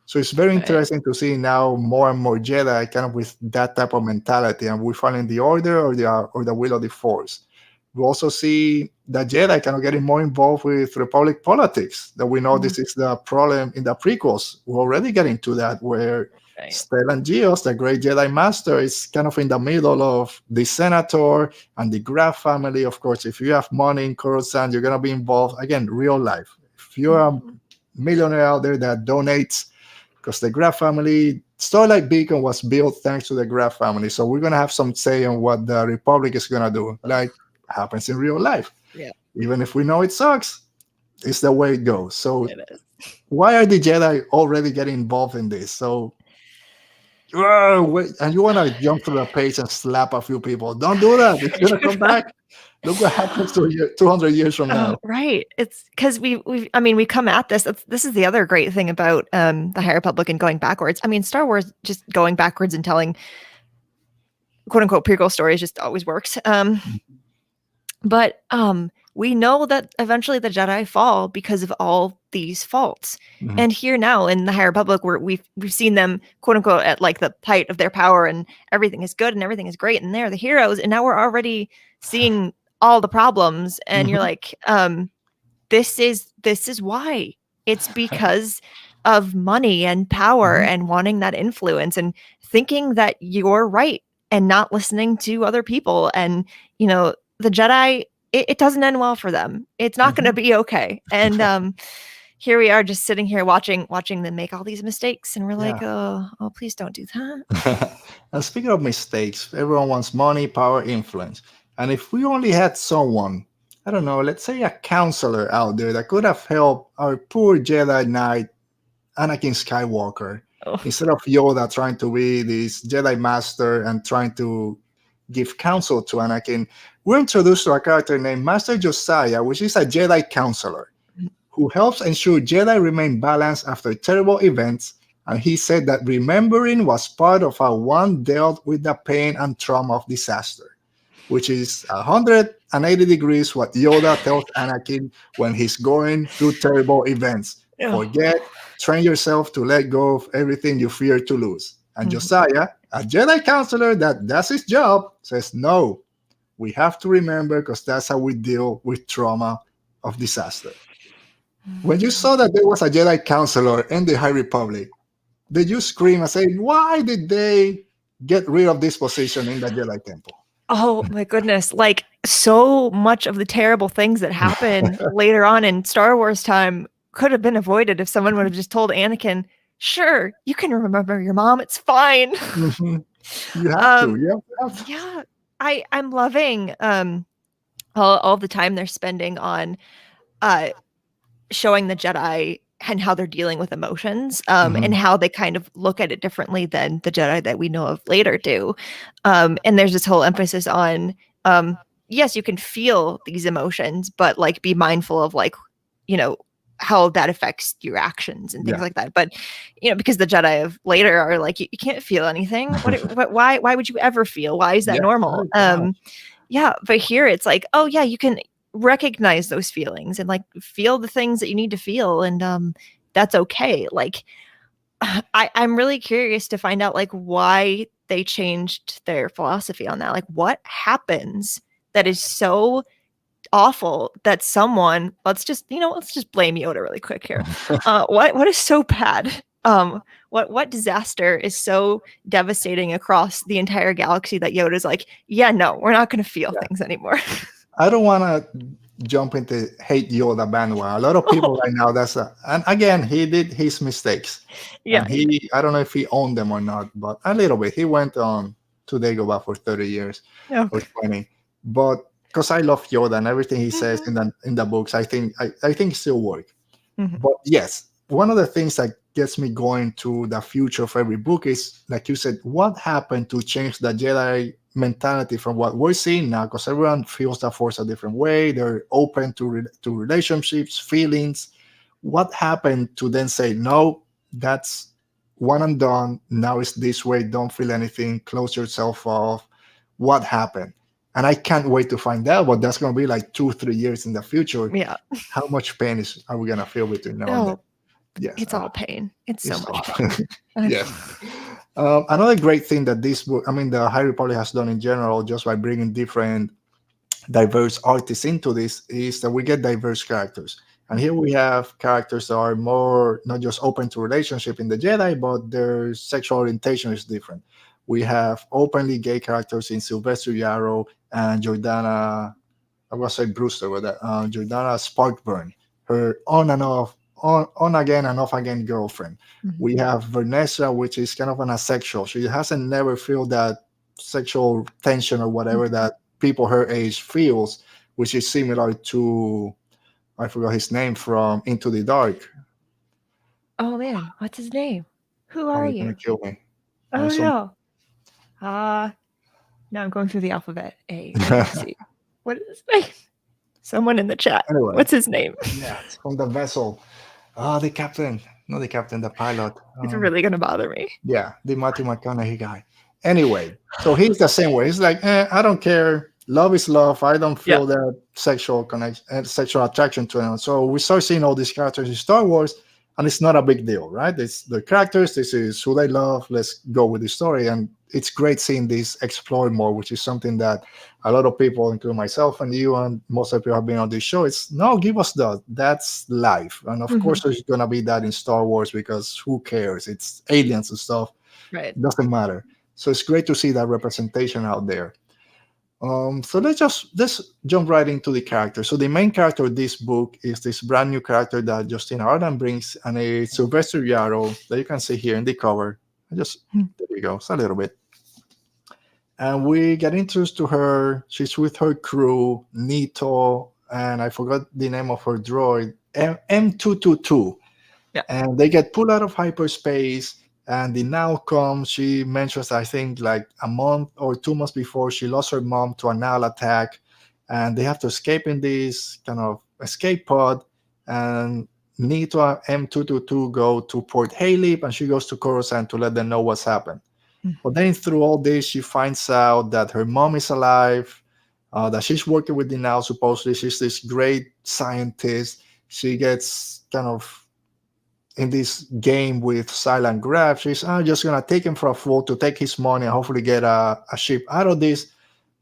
So it's very Right. interesting to see now more and more Jedi kind of with that type of mentality, and we find the Order or the will of the Force. We also see the Jedi kind of getting more involved with Republic politics. That we know this is the problem in the prequels. We're already getting to that, where Right. Stellan Gios, the great Jedi Master, is kind of in the middle of the Senator and the Graf family. Of course, if you have money in Coruscant, you're gonna be involved. Again, real life. If you're a millionaire out there that donates, because the Graf family, Starlight Beacon was built thanks to the Graf family. So we're gonna have some say on what the Republic is gonna do, like happens in real life. Yeah. Even if we know it sucks, it's the way it goes. So It is. why are the Jedi already getting involved in this? So wait, and you want to jump through the page and slap a few people. Don't do that. If you're going to come back, look what happens 200 years from now. Right. It's because we come at this. This is the other great thing about the High Republic and going backwards. I mean, Star Wars just going backwards and telling quote unquote prequel stories just always works. But we know that eventually the Jedi fall because of all these faults. Mhm. And here now in the High Republic, where we've seen them quote unquote at like the height of their power, and everything is good and everything is great, and they're the heroes. And now we're already seeing all the problems, and you're like, this is why. It's because of money and power and wanting that influence and thinking that you're right and not listening to other people. And the Jedi, it doesn't end well for them. It's not going to be okay. And here we are just sitting here watching them make all these mistakes, and we're like, oh, please don't do that. And speaking of mistakes, everyone wants money, power, influence. And if we only had someone, I don't know, let's say a counselor out there that could have helped our poor Jedi Knight, Anakin Skywalker, instead of Yoda trying to be this Jedi Master and trying to give counsel to Anakin, we're introduced to a character named Master Josiah, which is a Jedi counselor who helps ensure Jedi remain balanced after terrible events. And he said that remembering was part of how one dealt with the pain and trauma of disaster, which is 180 degrees what Yoda tells Anakin when he's going through terrible events. Forget, train yourself to let go of everything you fear to lose. And Josiah, a Jedi counselor that does his job, says, no, we have to remember, because that's how we deal with trauma of disaster. When you saw that there was a Jedi counselor in the High Republic, did you scream and say, why did they get rid of this position in the Jedi Temple? Oh my goodness. Like, so much of the terrible things that happen later on in Star Wars time could have been avoided if someone would have just told Anakin, sure, you can remember your mom, it's fine. You have to. Yeah. I'm loving all the time they're spending on showing the Jedi and how they're dealing with emotions, and how they kind of look at it differently than the Jedi that we know of later do. And there's this whole emphasis on, yes, you can feel these emotions, but like be mindful of like, how that affects your actions and things like that. But, because the Jedi of later are like, you can't feel anything. Why would you ever feel? Why is that normal? But here it's like, oh yeah, you can recognize those feelings and like feel the things that you need to feel, and that's okay. Like I'm really curious to find out like why they changed their philosophy on that. Like what happens that is so awful that someone, let's just blame Yoda really quick here. What is so bad? What disaster is so devastating across the entire galaxy that Yoda's like, yeah, no, we're not going to feel things anymore. I don't want to jump into hate Yoda bandwagon. A lot of people right now, and again, he did his mistakes. Yeah. And I don't know if he owned them or not, but a little bit. He went on to Dagobah for 30 years or 20. But because I love Yoda and everything he says in the books, I think it still work. But yes, one of the things that gets me going to the future of every book is, like you said, what happened to change the Jedi mentality from what we're seeing now, because everyone feels the Force a different way. They're open to relationships, feelings. What happened to then say, no, that's one and done. Now it's this way. Don't feel anything. Close yourself off. What happened? And I can't wait to find out, but that's going to be like 2-3 years in the future. Yeah. How much pain are we going to feel between now and then? Yes, It's all pain. It's so it's much all- pain. Yes. Another great thing that this book, I mean, the High Republic has done in general, just by bringing different diverse artists into this, is that we get diverse characters. And here we have characters that are more not just open to relationship in the Jedi, but their sexual orientation is different. We have openly gay characters in Sylvester Yarrow and Jordana, I was say Brewster, but Jordana Sparkburn, her on and off, on again and off again girlfriend. We have Vanessa, which is kind of an asexual. She hasn't never feel that sexual tension or whatever that people her age feels, which is similar to, I forgot his name from Into the Dark. Oh man, what's his name? Who Oh, are you're gonna you? kill me. Oh So- no. Now I'm going through the alphabet. A, B, C. What is his name? Someone in the chat. Anyway. What's his name? Yeah, it's from the vessel. The captain. Not the captain, the pilot. It's really gonna bother me. Yeah, the Matthew McConaughey guy. Anyway, so he's the same way. He's like, I don't care. Love is love. I don't feel that sexual connection, sexual attraction to anyone. So we start seeing all these characters in Star Wars, and it's not a big deal, right? It's the characters. This is who they love. Let's go with the story, and it's great seeing this explored more, which is something that a lot of people, including myself and you, and most of you have been on this show. It's no, give us that's life, and of course there's gonna be that in Star Wars because who cares? It's aliens and stuff. Right. It doesn't matter. So it's great to see that representation out there. So let's jump right into the character. So the main character of this book is this brand new character that Justina Ireland brings, and it's Sylvester Yarrow that you can see here in the cover. There we go. It's a little bit. And we get introduced to her. She's with her crew, Nihil, and I forgot the name of her droid, M222. Yeah. And they get pulled out of hyperspace. And the now comes, she mentions, I think, like a month or 2 months before, she lost her mom to a Nihil attack. And they have to escape in this kind of escape pod. And Nihil and M222 go to Port Haley, and she goes to Coruscant to let them know what's happened. But then through all this, she finds out that her mom is alive, that she's working with the Nihil, supposedly. She's this great scientist. She gets kind of in this game with Silent Grab. She's just going to take him for a fool to take his money and hopefully get a ship out of this.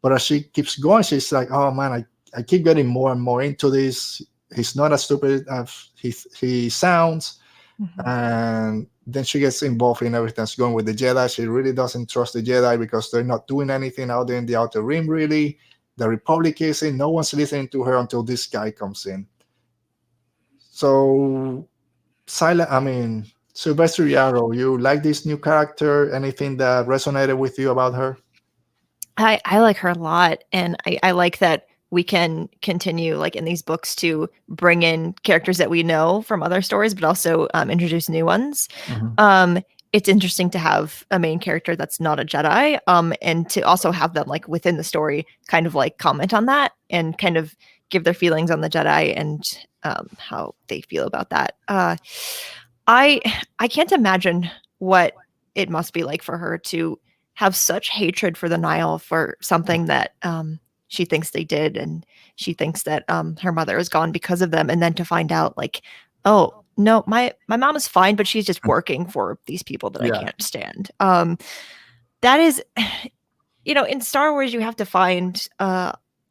But as she keeps going, she's like, oh man, I keep getting more and more into this. He's not as stupid as he sounds. And then she gets involved in everything that's going with the Jedi. She really doesn't trust the Jedi because they're not doing anything out there in the Outer Rim, really. The Republic isn't. No one's listening to her until this guy comes in. So, Sylvester Yarrow, you like this new character? Anything that resonated with you about her? I like her a lot, and I like that we can continue, like in these books, to bring in characters that we know from other stories, but also introduce new ones. It's interesting to have a main character that's not a Jedi, and to also have them like within the story kind of like comment on that and kind of give their feelings on the Jedi and how they feel about that. I can't imagine what it must be like for her to have such hatred for the Nihil for something that she thinks they did, and she thinks that her mother is gone because of them, and then to find out like, oh no, my mom is fine, but she's just working for these people that I can't stand. That is, in Star Wars you have to find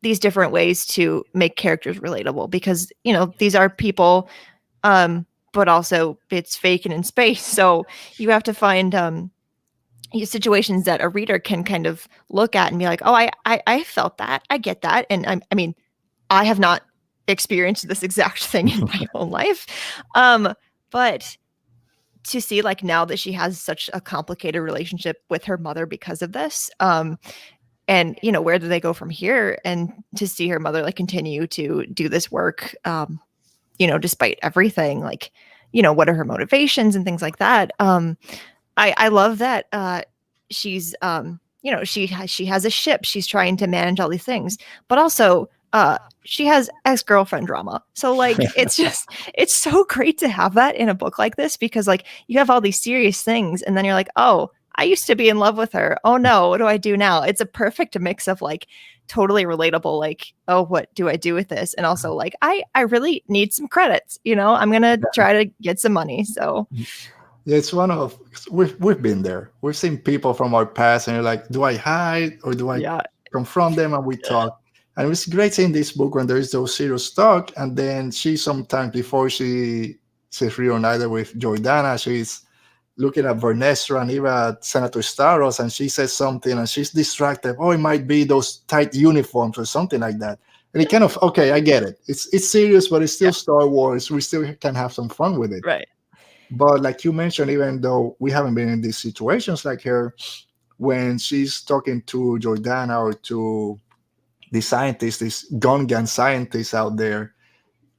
these different ways to make characters relatable, because these are people, but also it's fake and in space, so you have to find situations that a reader can kind of look at and be like, oh, I felt that, I get that. And I mean, I have not experienced this exact thing in my own life. But to see like now that she has such a complicated relationship with her mother because of this, and where do they go from here? And to see her mother like continue to do this work, despite everything, like, what are her motivations and things like that. I love that she's she has a ship. She's trying to manage all these things, but also she has ex-girlfriend drama. So like it's so great to have that in a book like this, because like you have all these serious things and then you're like, oh, I used to be in love with her. Oh no, what do I do now? It's a perfect mix of like totally relatable, like, oh, what do I do with this? And also like, I really need some credits, you know, I'm gonna try to get some money. So Yeah, it's one of we've been there. We've seen people from our past, and you're like, do I hide or do I yeah. confront them? And we talk. And it's great seeing this book when there is those serious talk, and then she sometimes before she's reunited with Jordana, she's looking at Vernestra and even at Senator Stardust, and she says something, and she's distracted. Oh, it might be those tight uniforms or something like that. And it kind of okay, I get it. It's serious, but it's still Star Wars. We still can have some fun with it. Right. But like you mentioned, even though we haven't been in these situations like her, when she's talking to Jordana or to the scientists, these Gungan scientists out there,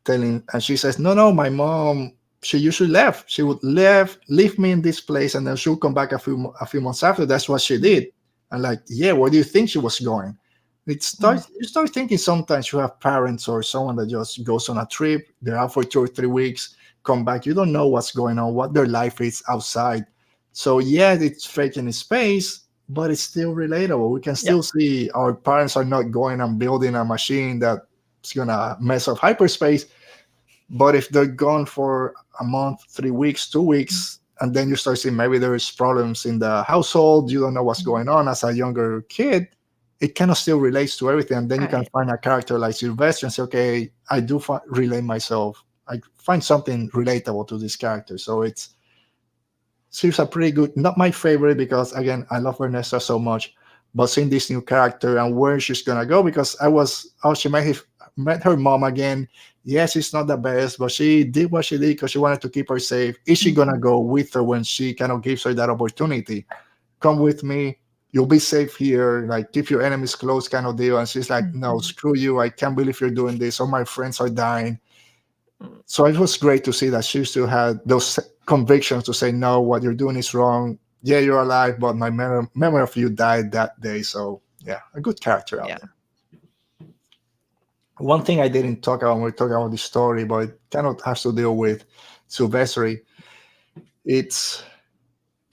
and she says, no, my mom, she usually left. She would leave me in this place, and then she'll come back a few months after. That's what she did. And like, yeah, where do you think she was going? You start thinking sometimes you have parents or someone that just goes on a trip, they're out for 2 or 3 weeks, come back, you don't know what's going on, what their life is outside. So yeah, it's fake in space, but it's still relatable. We can still see our parents are not going and building a machine that's gonna mess up hyperspace. But if they're gone for a month, 3 weeks, 2 weeks, and then you start seeing maybe there's problems in the household, you don't know what's going on as a younger kid, it kind of still relates to everything. And then you can find a character like Sylvester and say, okay, I do relate myself. I find something relatable to this character. So she's a pretty good, not my favorite because, again, I love Ernesto so much, but seeing this new character and where she's going to go, because she met her mom again. Yes, it's not the best, but she did what she did because she wanted to keep her safe. Is she going to go with her when she kind of gives her that opportunity? Come with me. You'll be safe here. Like, keep your enemies close kind of deal. And she's like, no, screw you. I can't believe you're doing this. All my friends are dying. So it was great to see that she still had those convictions to say, no, what you're doing is wrong. Yeah, you're alive, but my memory of you died that day. So yeah, a good character out there. One thing I didn't talk about when we're talking about the story, but it kind of has to deal with Sylvester. It's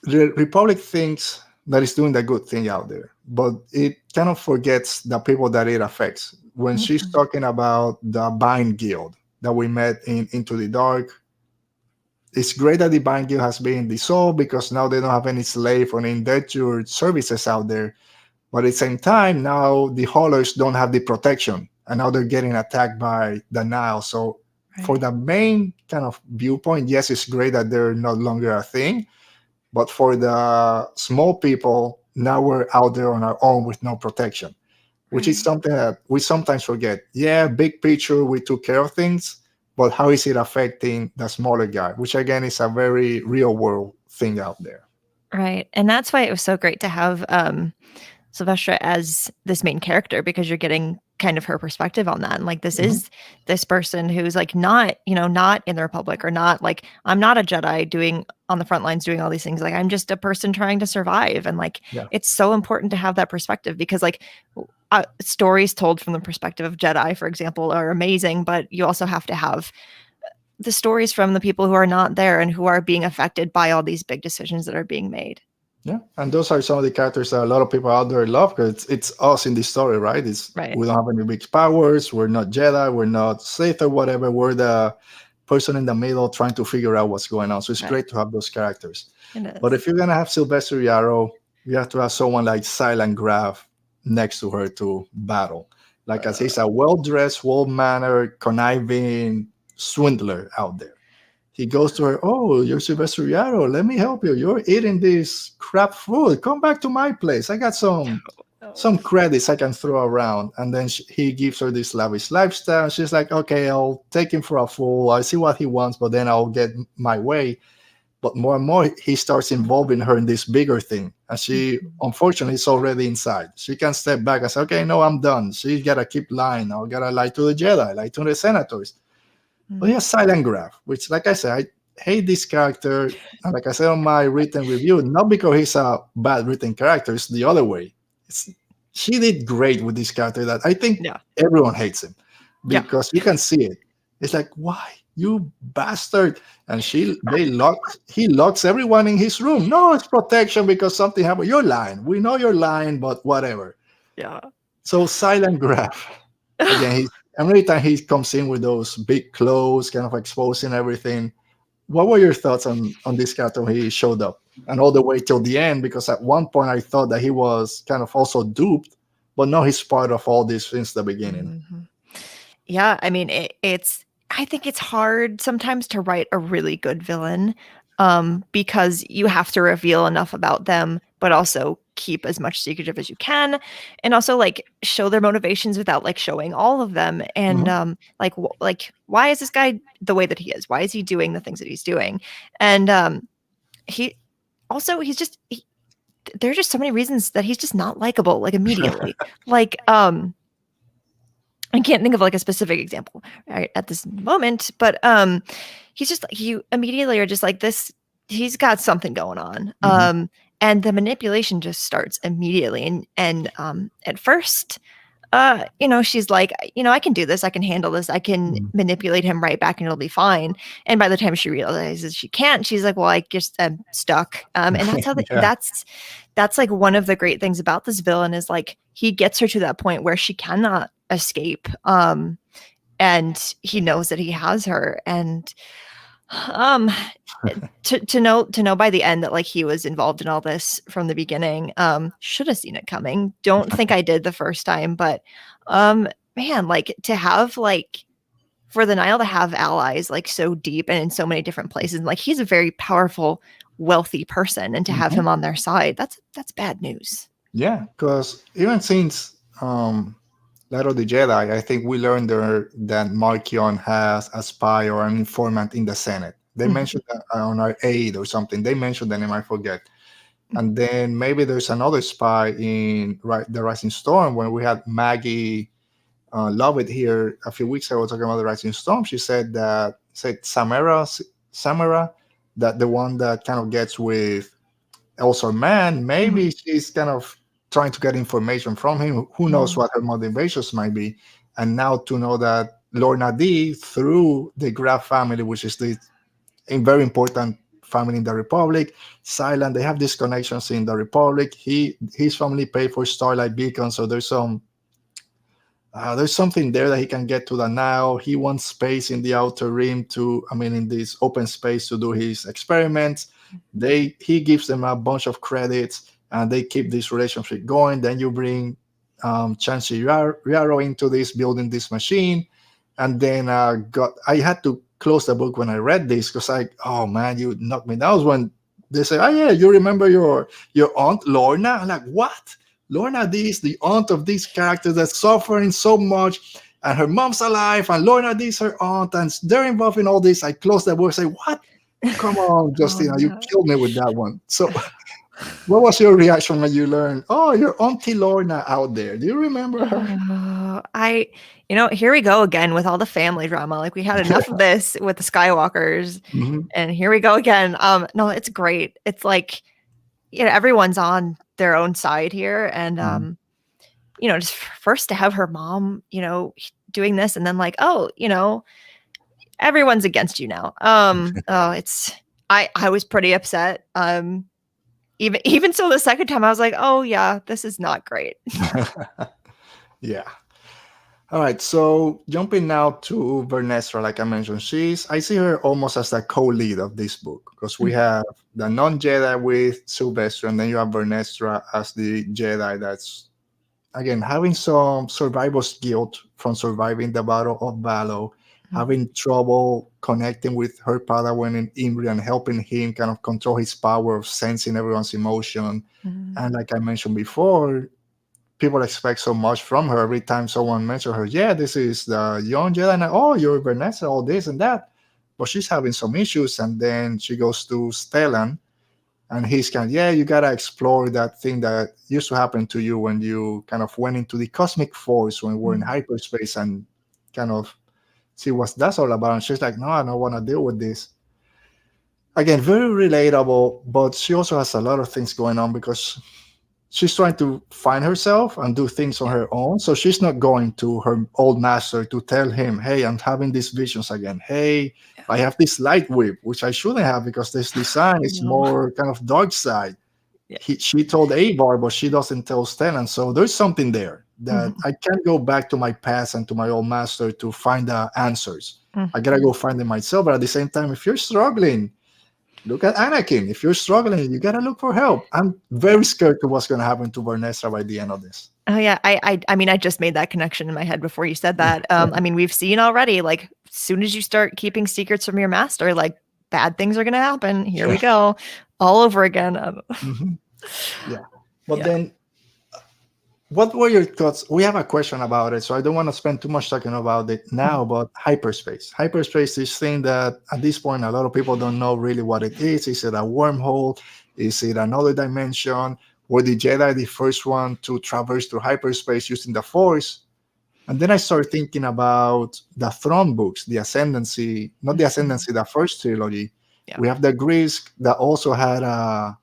the Republic thinks that it's doing the good thing out there, but it kind of forgets the people that it affects. When she's talking about the Bind Guild that we met in Into the Dark, it's great that the Bind Guild has been dissolved because now they don't have any slave or indentured services out there. But at the same time, now the Haulers don't have the protection, and now they're getting attacked by the Nihil. So for the main kind of viewpoint, yes, it's great that they're no longer a thing. But for the small people, now we're out there on our own with no protection, which is something that we sometimes forget. Yeah, big picture, we took care of things, but how is it affecting the smaller guy? Which again is a very real world thing out there. Right. And that's why it was so great to have Sylvester as this main character, because you're getting kind of her perspective on that. And like, this is this person who's like not in the Republic, or not like, I'm not a Jedi doing on the front lines, doing all these things. Like, I'm just a person trying to survive. And like, it's so important to have that perspective, because like stories told from the perspective of Jedi, for example, are amazing, but you also have to have the stories from the people who are not there and who are being affected by all these big decisions that are being made. Yeah, and those are some of the characters that a lot of people out there love, because it's us in the story, right? We don't have any big powers. We're not Jedi. We're not Sith or whatever. We're the person in the middle trying to figure out what's going on. So it's great to have those characters. But if you're going to have Sylvester Yarrow, you have to have someone like Silent Graf next to her to battle. Like, as he's a well-dressed, well-mannered, conniving swindler out there. He goes to her, oh, you're Sylvester Yarrow. Let me help you. You're eating this crap food. Come back to my place. I got some credits I can throw around. And then he gives her this lavish lifestyle. She's like, okay, I'll take him for a fool. I see what he wants, but then I'll get my way. But more and more, he starts involving her in this bigger thing. And she, unfortunately, is already inside. She can step back and say, okay, no, I'm done. She got to keep lying. I got to lie to the Jedi, lie to the senators. But he has Silent Graf, which, like I said, I hate this character. And like I said on my written review, not because he's a bad written character, it's the other way. She did great with this character that I think everyone hates him, because you can see it. It's like, why? you bastard. And he locks everyone in his room. No, it's protection because something happened. You're lying. We know you're lying, but whatever. Yeah. So silent grab. Again, every time he comes in with those big clothes, kind of exposing everything. What were your thoughts on this character when he showed up? And all the way till the end, because at one point I thought that he was kind of also duped, but no, he's part of all this since the beginning. Mhm. Yeah, I mean, I think it's hard sometimes to write a really good villain, because you have to reveal enough about them, but also keep as much secretive as you can, and also like show their motivations without like showing all of them. And Mhm. like why is this guy the way that he is? Why is he doing the things that he's doing? And he also there are just so many reasons that he's just not likable, like immediately. Like I can't think of like a specific example right at this moment, but he's just like, you immediately are just like this. He's got something going on, Mhm. and the manipulation just starts immediately. And at first, she's like, I can do this, I can handle this, I can Mhm. manipulate him right back, and it'll be fine. And by the time she realizes she can't, she's like, well, I just am stuck. And that's how Yeah. that's like one of the great things about this villain is like he gets her to that point where she cannot escape. And he knows that he has her. And um to know by the end that like he was involved in all this from the beginning, should have seen it coming. Don't think I did the first time, but man, like to have like for the Nile to have allies like so deep and in so many different places, and like he's a very powerful, wealthy person, and to have Mhm. him on their side, that's bad news. Yeah, because even since Light of the Jedi, I think we learned there that Markion has a spy or an informant in the Senate. They Mhm. mentioned that on our aid or something. They mentioned the name, I forget. And then maybe there's another spy in the Rising Storm when we had Maggie Lovett here a few weeks ago talking about the Rising Storm. She said Samara, that the one that kind of gets with Elsa Man, Mhm. maybe she's kind of trying to get information from him. Who knows Mhm. what her motivations might be? And now to know that Lorna D, through the Graf family, which is the a very important family in the Republic, Silent, they have these connections in the Republic. His family paid for Starlight Beacon, so there's something there that he can get to the now. He wants space in the outer rim in this open space to do his experiments. He gives them a bunch of credits, and they keep this relationship going. Then you bring Chansey Yarrow into this, building this machine, and then I had to close the book when I read this because oh man, you knocked me. That was when they say, oh yeah, you remember your aunt Lorna? I'm like, what? Lorna D is the aunt of this character that's suffering so much, and her mom's alive, and Lorna D is her aunt, and they're involved in all this. I close the book and say, what? Come on, Oh Justina, you no. killed me with that one. So, what was your reaction when you learned, oh, your auntie Lorna out there? Do you remember her? I, here we go again with all the family drama. Like we had enough of this with the Skywalkers, Mhm. and here we go again. No, it's great. It's like, everyone's on their own side here, and Mhm. just first to have her mom, doing this, and then like, oh, everyone's against you now. Oh, I was pretty upset. Even so, the second time I was like, oh yeah, this is not great. Yeah. All right, so jumping now to Vernestra, like I mentioned, I see her almost as the co-lead of this book because we have the non-Jedi with Sylvester, and then you have Vernestra as the Jedi that's again having some survivor's guilt from surviving the Battle of Valo, having trouble connecting with her Padawan in Imri and helping him kind of control his power of sensing everyone's emotion. Mhm. And like I mentioned before, people expect so much from her every time someone mentions her. Yeah, this is the young Jedi. And oh, you're Vanessa, all this and that. But she's having some issues. And then she goes to Stellan, and he's kind of, yeah, you got to explore that thing that used to happen to you when you kind of went into the cosmic force when we're in hyperspace and kind of see what that's all about. And she's like, no, I don't want to deal with this. Again, very relatable, but she also has a lot of things going on because she's trying to find herself and do things on her own. So she's not going to her old master to tell him, hey, I'm having these visions again. Hey, I have this light whip, which I shouldn't have because this design is No. more kind of dark side. Yeah. She told Avar, but she doesn't tell Stellan. So there's something there that I can't go back to my past and to my old master to find the answers. I gotta go find them myself. But at the same time, if you're struggling, look at Anakin. If you're struggling, you gotta look for help. I'm very scared to what's gonna happen to Vernestra by the end of this. Oh yeah, I mean, I just made that connection in my head before you said that. I mean, we've seen already, like, as soon as you start keeping secrets from your master, like, bad things are gonna happen. Here we go, all over again. Yeah, but then, what were your thoughts? We have a question about it, so I don't want to spend too much talking about it now. But hyperspace, hyperspace is thing that at this point a lot of people don't know really what it is. Is it a wormhole? Is it another dimension? Were the Jedi the first one to traverse through hyperspace using the Force? And then I started thinking about the Throne books, the Ascendancy, not the Ascendancy, the first trilogy. Yeah. We have the Grisk that also had a,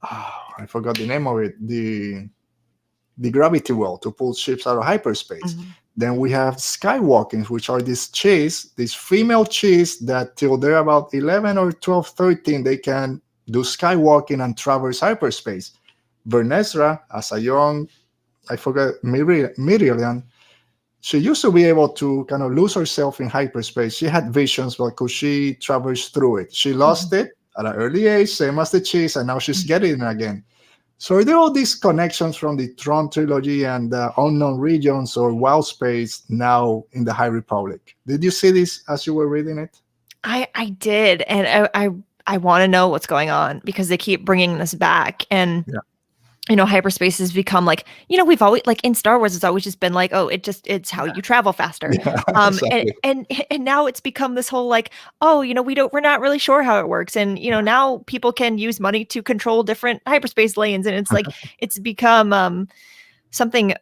I forgot the name of it, the gravity well to pull ships out of hyperspace. Then we have Skywalkings, which are these Chiss, these female Chiss that till they're about 11 or 12, 13, they can do skywalking and traverse hyperspace. Vernestra, as a young, I forgot, Miriam, she used to be able to kind of lose herself in hyperspace. She had visions, but could she traverse through it? She lost it at an early age, same as the Chiss, and now she's getting it again. So are there all these connections from the Tron trilogy and the unknown regions or wild space now in the High Republic? Did you see this as you were reading it? I did, and I want to know what's going on because they keep bringing this back, and you know, hyperspace has become like, you know, we've always, like, in Star Wars, it's always just been like, oh, it's how you travel faster. Exactly. And now it's become this whole like, oh, you know, we're not really sure how it works. And, you know, now people can use money to control different hyperspace lanes. And it's like, it's become something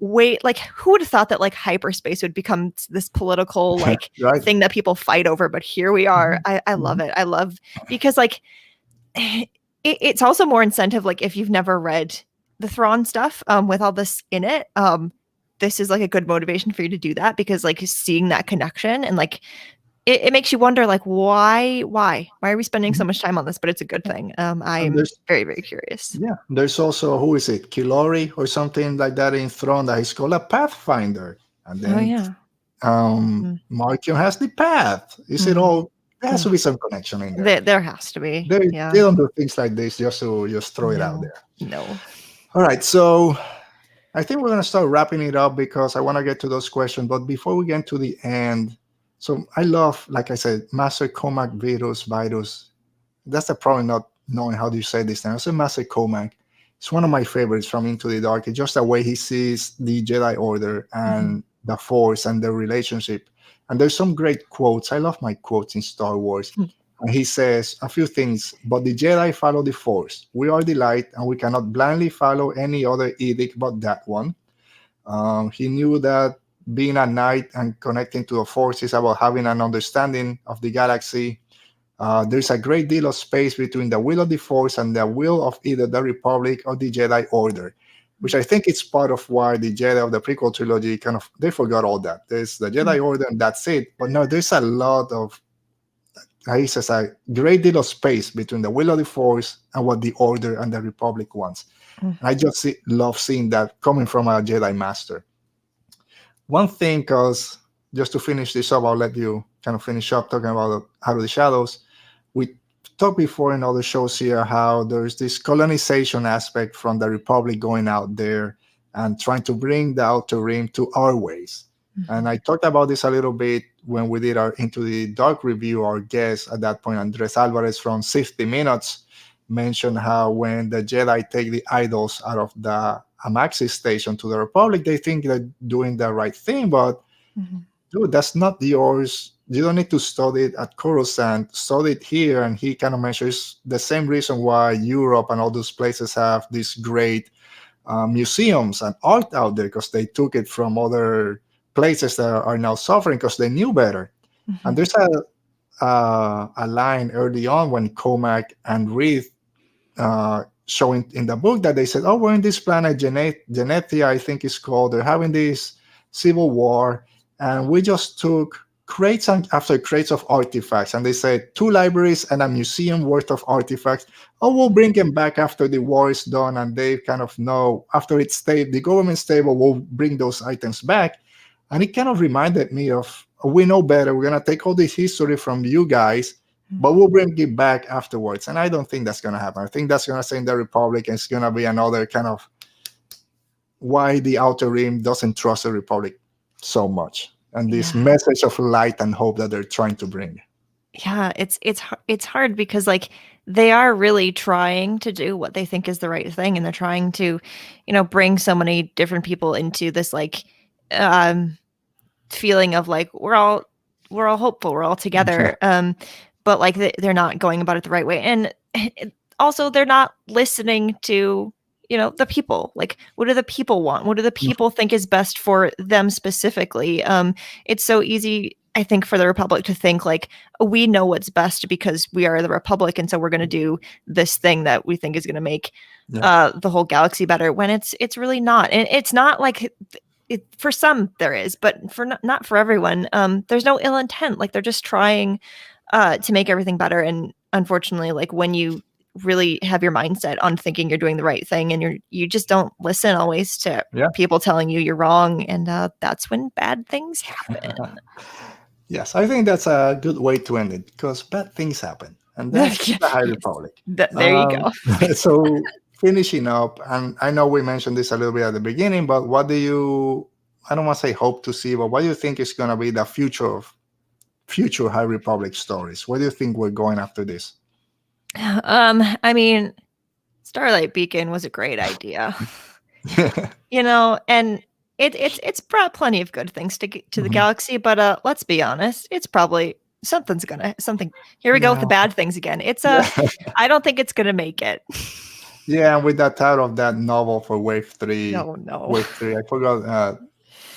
way, like, who would have thought that like hyperspace would become this political like thing that people fight over? But here we are. I love it. I love, because like, it's also more incentive, like if you've never read the Thrawn stuff with all this in it, this is like a good motivation for you to do that, because like seeing that connection and like it makes you wonder, like, why are we spending so much time on this? But it's a good thing. I'm very, very curious. Yeah, there's also, who is it, Kilori or something like that in Thrawn that is called a Pathfinder, and then Markion has the path. Is it all? There has to be some connection in there. There has to be. They don't do things like this just to throw it out there. No. All right, so I think we're going to start wrapping it up because I want to get to those questions. But before we get to the end, so I love, like I said, Master Comac Virus. That's the problem, not knowing how do you say this now. I say Master Comac. It's one of my favorites from Into the Dark. It's just the way he sees the Jedi Order and the Force and their relationship. And there's some great quotes. I love my quotes in Star Wars. And he says a few things, but the Jedi follow the Force. We are the light, and we cannot blindly follow any other edict but that one. He knew that being a knight and connecting to the Force is about having an understanding of the galaxy. There's a great deal of space between the will of the Force and the will of either the Republic or the Jedi Order, which I think it's part of why the Jedi of the prequel trilogy they forgot all that. There's the Jedi Order and that's it. But no, there's a lot of, he says, a great deal of space between the will of the Force and what the Order and the Republic wants. And I just love seeing that coming from a Jedi Master. One thing, because just to finish this up, I'll let you kind of finish up talking about Out of the Shadows. We talked before in other shows here how there's this colonization aspect from the Republic going out there and trying to bring the Outer Rim to our ways. And I talked about this a little bit when we did our Into the Dark review. Our guest at that point, Andres Alvarez from 60 Minutes, mentioned how when the Jedi take the idols out of the Amaxis station to the Republic, they think they're doing the right thing, but dude, that's not yours. You don't need to study it at Coruscant. Study it here. And he kind of mentions the same reason why Europe and all those places have these great museums and art out there, because they took it from other places that are now suffering because they knew better. And there's a line early on when Comac and Reed showing in the book that they said, oh, we're in this planet, Genetia, I think it's called. They're having this civil war, and we just took crates after crates of artifacts, and they said 2 libraries and a museum worth of artifacts. Oh, we'll bring them back after the war is done, and they kind of know after it's stable, the government's stable, will bring those items back. And it kind of reminded me of, we know better. We're gonna take all this history from you guys, but we'll bring it back afterwards. And I don't think that's gonna happen. I think that's gonna stay in the Republic, and it's gonna be another kind of why the Outer Rim doesn't trust the Republic so much, and this message of light and hope that they're trying to bring. Yeah, it's hard because like they are really trying to do what they think is the right thing, and they're trying to, bring so many different people into this like feeling of like we're all hopeful, we're all together. But like they're not going about it the right way, and also they're not listening to the people. Like, what do the people want? What do the people think is best for them specifically? It's so easy, I think, for the Republic to think like we know what's best because we are the Republic, and so we're going to do this thing that we think is going to make the whole galaxy better. When it's really not, and it's not like for some there is, but for not for everyone. There's no ill intent. Like they're just trying to make everything better, and unfortunately, like when you really have your mindset on thinking you're doing the right thing, and you just don't listen always to people telling you you're wrong, and that's when bad things happen. Yes, I think that's a good way to end it, because bad things happen, and that's the High Republic. There you go. So finishing up, and I know we mentioned this a little bit at the beginning, but what do you, I don't want to say hope to see, but what do you think is going to be the future of future High Republic stories? Where do you think we're going after this? I mean, Starlight Beacon was a great idea, and it's brought plenty of good things to the galaxy, but let's be honest, it's probably something. Here we go with the bad things again. I don't think it's gonna make it. Yeah, and with that title of that novel for Wave 3. No. Wave 3,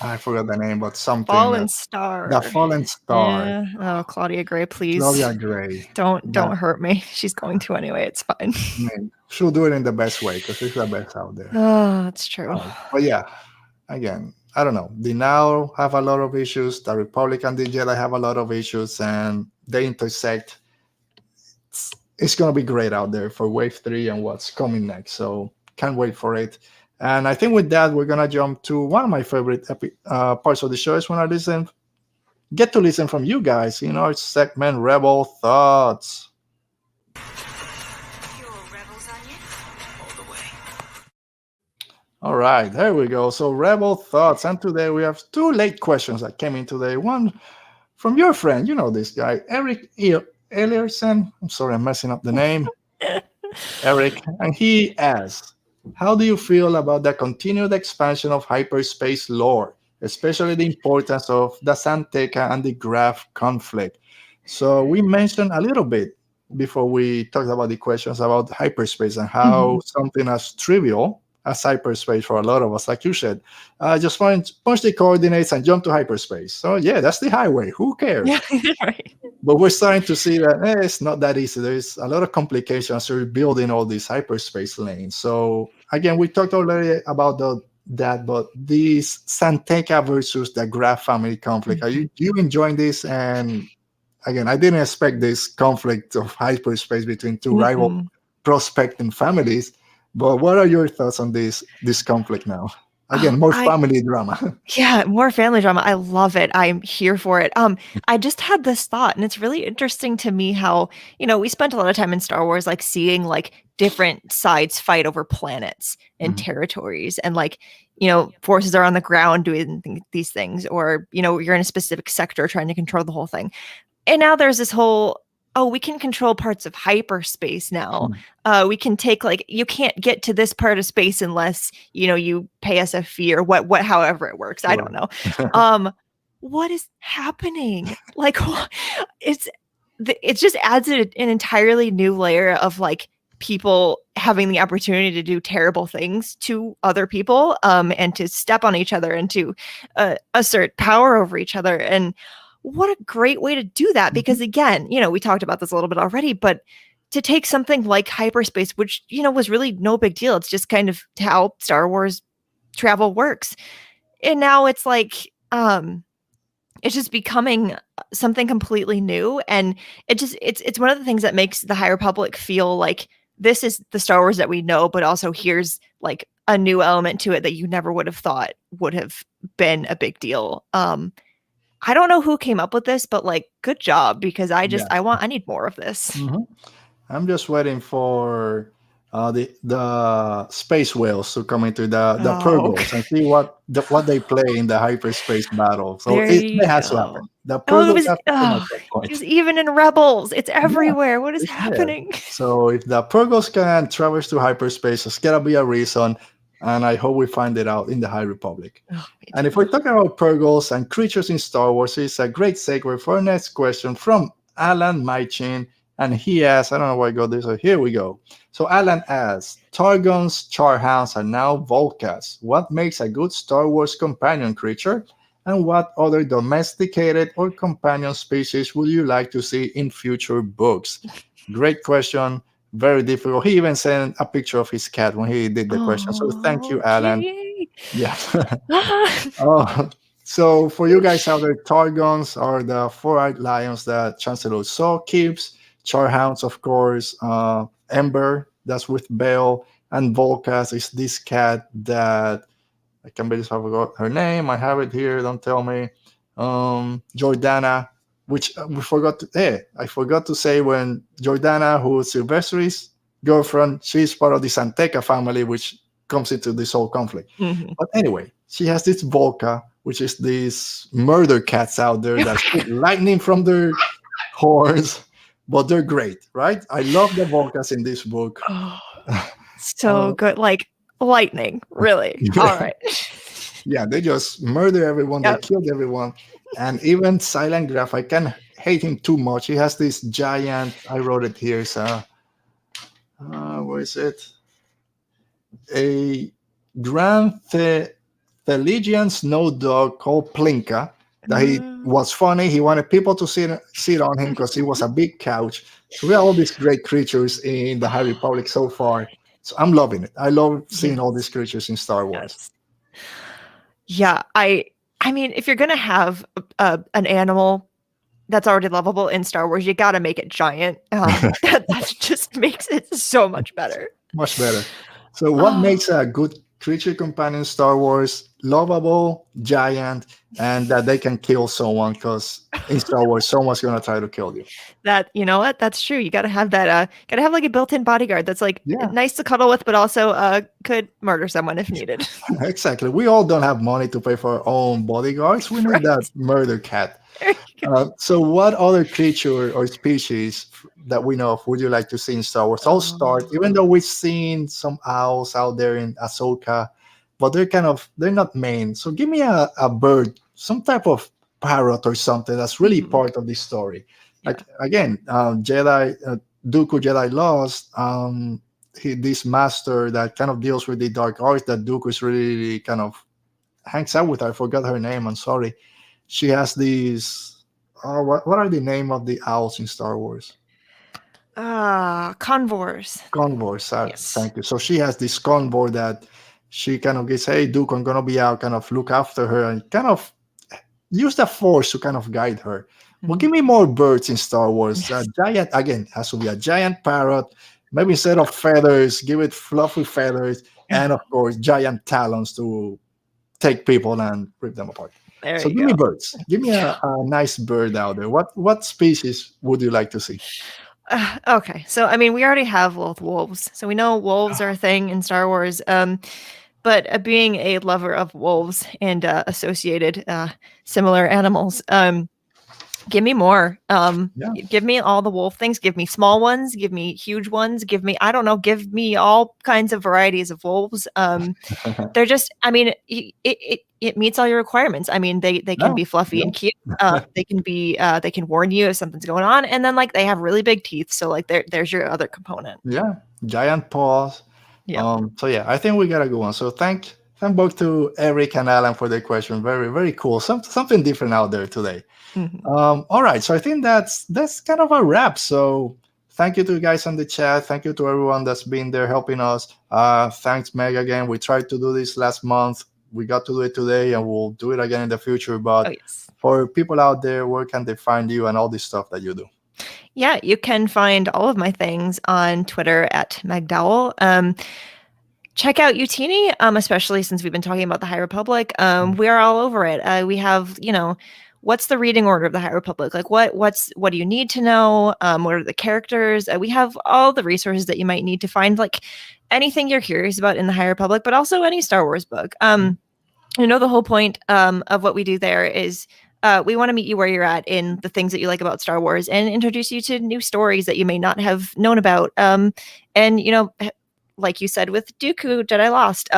I forgot the name, but something. Fallen Star. The Fallen Star. Yeah. Oh, Claudia Gray, please. Claudia Gray. Don't hurt me. She's going to anyway. It's fine. I mean, she'll do it in the best way, because she's the best out there. Oh, that's true. But yeah, again, I don't know. The Now have a lot of issues. The Republic and the Jedi have a lot of issues, and they intersect. It's going to be great out there for Wave 3 and what's coming next. So can't wait for it. And I think with that, we're going to jump to one of my favorite parts of the show is when I get to listen from you guys. It's segment Rebel Thoughts. All right, there we go. So Rebel Thoughts. And today we have 2 late questions that came in today. One from your friend, this guy, Eric Ellerson. I'm sorry, I'm messing up the name. Eric. And he asks, how do you feel about the continued expansion of hyperspace lore, especially the importance of the Santeca and the Graf conflict? So we mentioned a little bit before we talked about the questions about hyperspace and how something as trivial as hyperspace for a lot of us, like you said, just punch the coordinates and jump to hyperspace. So yeah, that's the highway. Who cares? Yeah, right. But we're starting to see that it's not that easy. There's a lot of complications to building all these hyperspace lanes. So again, we talked already about that, but this Santeca versus the Graf family conflict. Are you enjoying this? And again, I didn't expect this conflict of hyperspace between 2 rival prospecting families. But what are your thoughts on this conflict now? Again, more family drama. Yeah, more family drama. I love it. I'm here for it. I just had this thought, and it's really interesting to me how, we spent a lot of time in Star Wars, like seeing like different sides fight over planets and territories, and like, forces are on the ground doing these things, or, you're in a specific sector trying to control the whole thing. And now there's this whole, we can control parts of hyperspace now. We can take you can't get to this part of space unless, you pay us a fee or however it works. I don't know. What is happening? Like, it just adds an entirely new layer of like people having the opportunity to do terrible things to other people, and to step on each other and to assert power over each other. And what a great way to do that, because again, we talked about this a little bit already, but to take something like hyperspace, which, was really no big deal. It's just kind of how Star Wars travel works. And now it's like, it's just becoming something completely new. And it's one of the things that makes the High Republic feel like this is the Star Wars that we know, but also here's like a new element to it that you never would have thought would have been a big deal. I don't know who came up with this, but like, good job, because I need more of this. Mm-hmm. I'm just waiting for the space whales to come into the Purgles and see what they play in the hyperspace battle. So it has to happen. The Purgles have to come at some point. Because even in Rebels, it's everywhere. What is happening? There. So if the Purgles can traverse to hyperspace, there's gotta be a reason. And I hope we find it out in the High Republic. And if we're talking about Purgles and creatures in Star Wars, it's a great segue for our next question from Alan Maichin. And he asks, I don't know why I got this, so here we go. So Alan asks, Targons, Charhounds, and now Volcas. What makes a good Star Wars companion creature? And what other domesticated or companion species would you like to see in future books? Great question. Very difficult. He even sent a picture of his cat when he did the question. So thank you, Alan. Yay. Yeah. So for you guys out there, Targons are the four-eyed lions that Chancellor Saw keeps. Charhounds, of course. Ember, that's with Bale. And Volcas is this cat that I can't believe I forgot her name. I have it here. Don't tell me. Jordana, which I forgot to say when Jordana, who's Sylvester's girlfriend, she's part of the Santeca family, which comes into this whole conflict. Mm-hmm. But anyway, she has this Volca, which is these murder cats out there that shoot lightning from their horns, but they're great, right? I love the Volcas in this book. So good, like lightning, really. All right. Yeah, they just murder everyone. Yep. They killed everyone. And even Silent Graph, I can't hate him too much. He has this giant, I wrote it here, so where is it? A Grand Theligian snow dog called Plinka. That he was funny. He wanted people to sit on him because he was a big couch. So we have all these great creatures in the High Republic so far. So I'm loving it. I love seeing all these creatures in Star Wars. Yeah, I mean, if you're gonna have an animal that's already lovable in Star Wars, you got to make it giant. That just makes it so much better. Much better. So what makes a good creature companion in Star Wars? Lovable, giant, and that they can kill someone, because in Star Wars, someone's going to try to kill you. That, you know what? That's true. You got to have that, got to have like a built-in bodyguard that's like nice to cuddle with, but also could murder someone if needed. Exactly. We all don't have money to pay for our own bodyguards. We need that murder cat. So what other creature or species that we know of would you like to see in Star Wars? I'll start, even though we've seen some owls out there in Ahsoka, but they're not main. So give me a bird, some type of parrot or something that's really part of the story. Like, again, Jedi, Dooku Jedi Lost, this master that kind of deals with the dark arts that Dooku is really kind of hangs out with. I forgot her name. I'm sorry. She has these, what are the name of the owls in Star Wars? Convors. Convors, yes. Thank you. So she has this convor that she kind of gets, hey, Duke, I'm going to be out, kind of look after her and kind of use the Force to kind of guide her. Well, give me more birds in Star Wars. Giant, again, has to be a giant parrot. Maybe instead of feathers, give it fluffy feathers. And, of course, giant talons to take people and rip them apart. So give me birds. Give me a nice bird out there. What species would you like to see? Okay, so I mean, we already have wolves, so we know wolves are a thing in Star Wars. But being a lover of wolves and associated similar animals, give me more. Give me all the wolf things. Give me small ones. Give me huge ones. Give me, I don't know. Give me all kinds of varieties of wolves. They're just, I mean, it meets all your requirements. I mean, they can be fluffy and cute. They can warn you if something's going on, and then like they have really big teeth. So like there's your other component. Yeah, giant paws. Yeah. So yeah, I think we got a good one. So thank both to Eric and Alan for their question. Very, very cool. Something different out there today. All right. So I think that's kind of a wrap. So thank you to you guys on the chat. Thank you to everyone that's been there helping us. Thanks, Meg, again. We tried to do this last month. We got to do it today, and we'll do it again in the future. But Oh, yes. for people out there, where can they find you and all this stuff that you do? Yeah, you can find all of my things on Twitter at Meg Dowell. Check out Utini, especially since we've been talking about the High Republic. We are all over it. We have, what's the reading order of the High Republic? Like, what do you need to know? What are the characters? We have all the resources that you might need to find, like anything you're curious about in the High Republic, but also any Star Wars book. The whole point of what we do there is we want to meet you where you're at in the things that you like about Star Wars and introduce you to new stories that you may not have known about. Like you said with Dooku, Jedi Lost,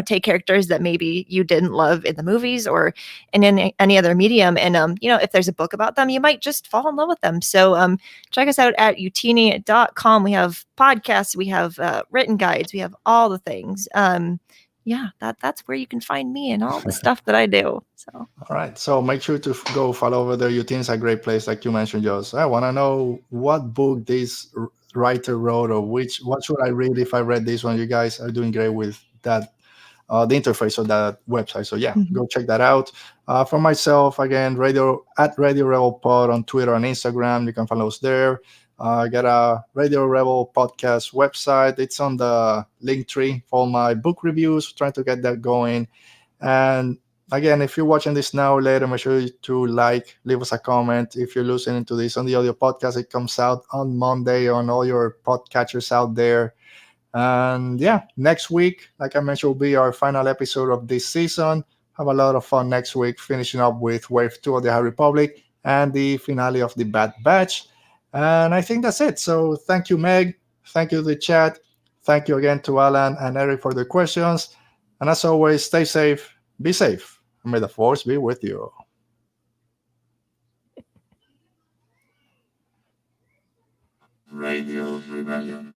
take characters that maybe you didn't love in the movies or in any other medium. And, if there's a book about them, you might just fall in love with them. So check us out at utini.com. We have podcasts, we have written guides, we have all the things. That's where you can find me and all the stuff that I do. So all right, so make sure to go follow over there. Utini's a great place, like you mentioned, Joss. I want to know what book this writer wrote, or what should I read if I read this one. You guys are doing great with that, the interface of that website. So yeah, go check that out. For myself, again, Radio Rebel Pod on Twitter and Instagram. You can follow us there. I got a Radio Rebel podcast website. It's on the link tree for my book reviews, trying to get that going. And again, if you're watching this now or later, make sure to leave us a comment. If you're listening to this on the audio podcast, it comes out on Monday on all your podcatchers out there. And yeah, next week, like I mentioned, will be our final episode of this season. Have a lot of fun next week, finishing up with Wave 2 of the High Republic and the finale of the Bad Batch. And I think that's it. So thank you, Meg. Thank you to the chat. Thank you again to Alan and Eric for the questions. And as always, stay safe, be safe, and may the Force be with you. Radio Rebellion.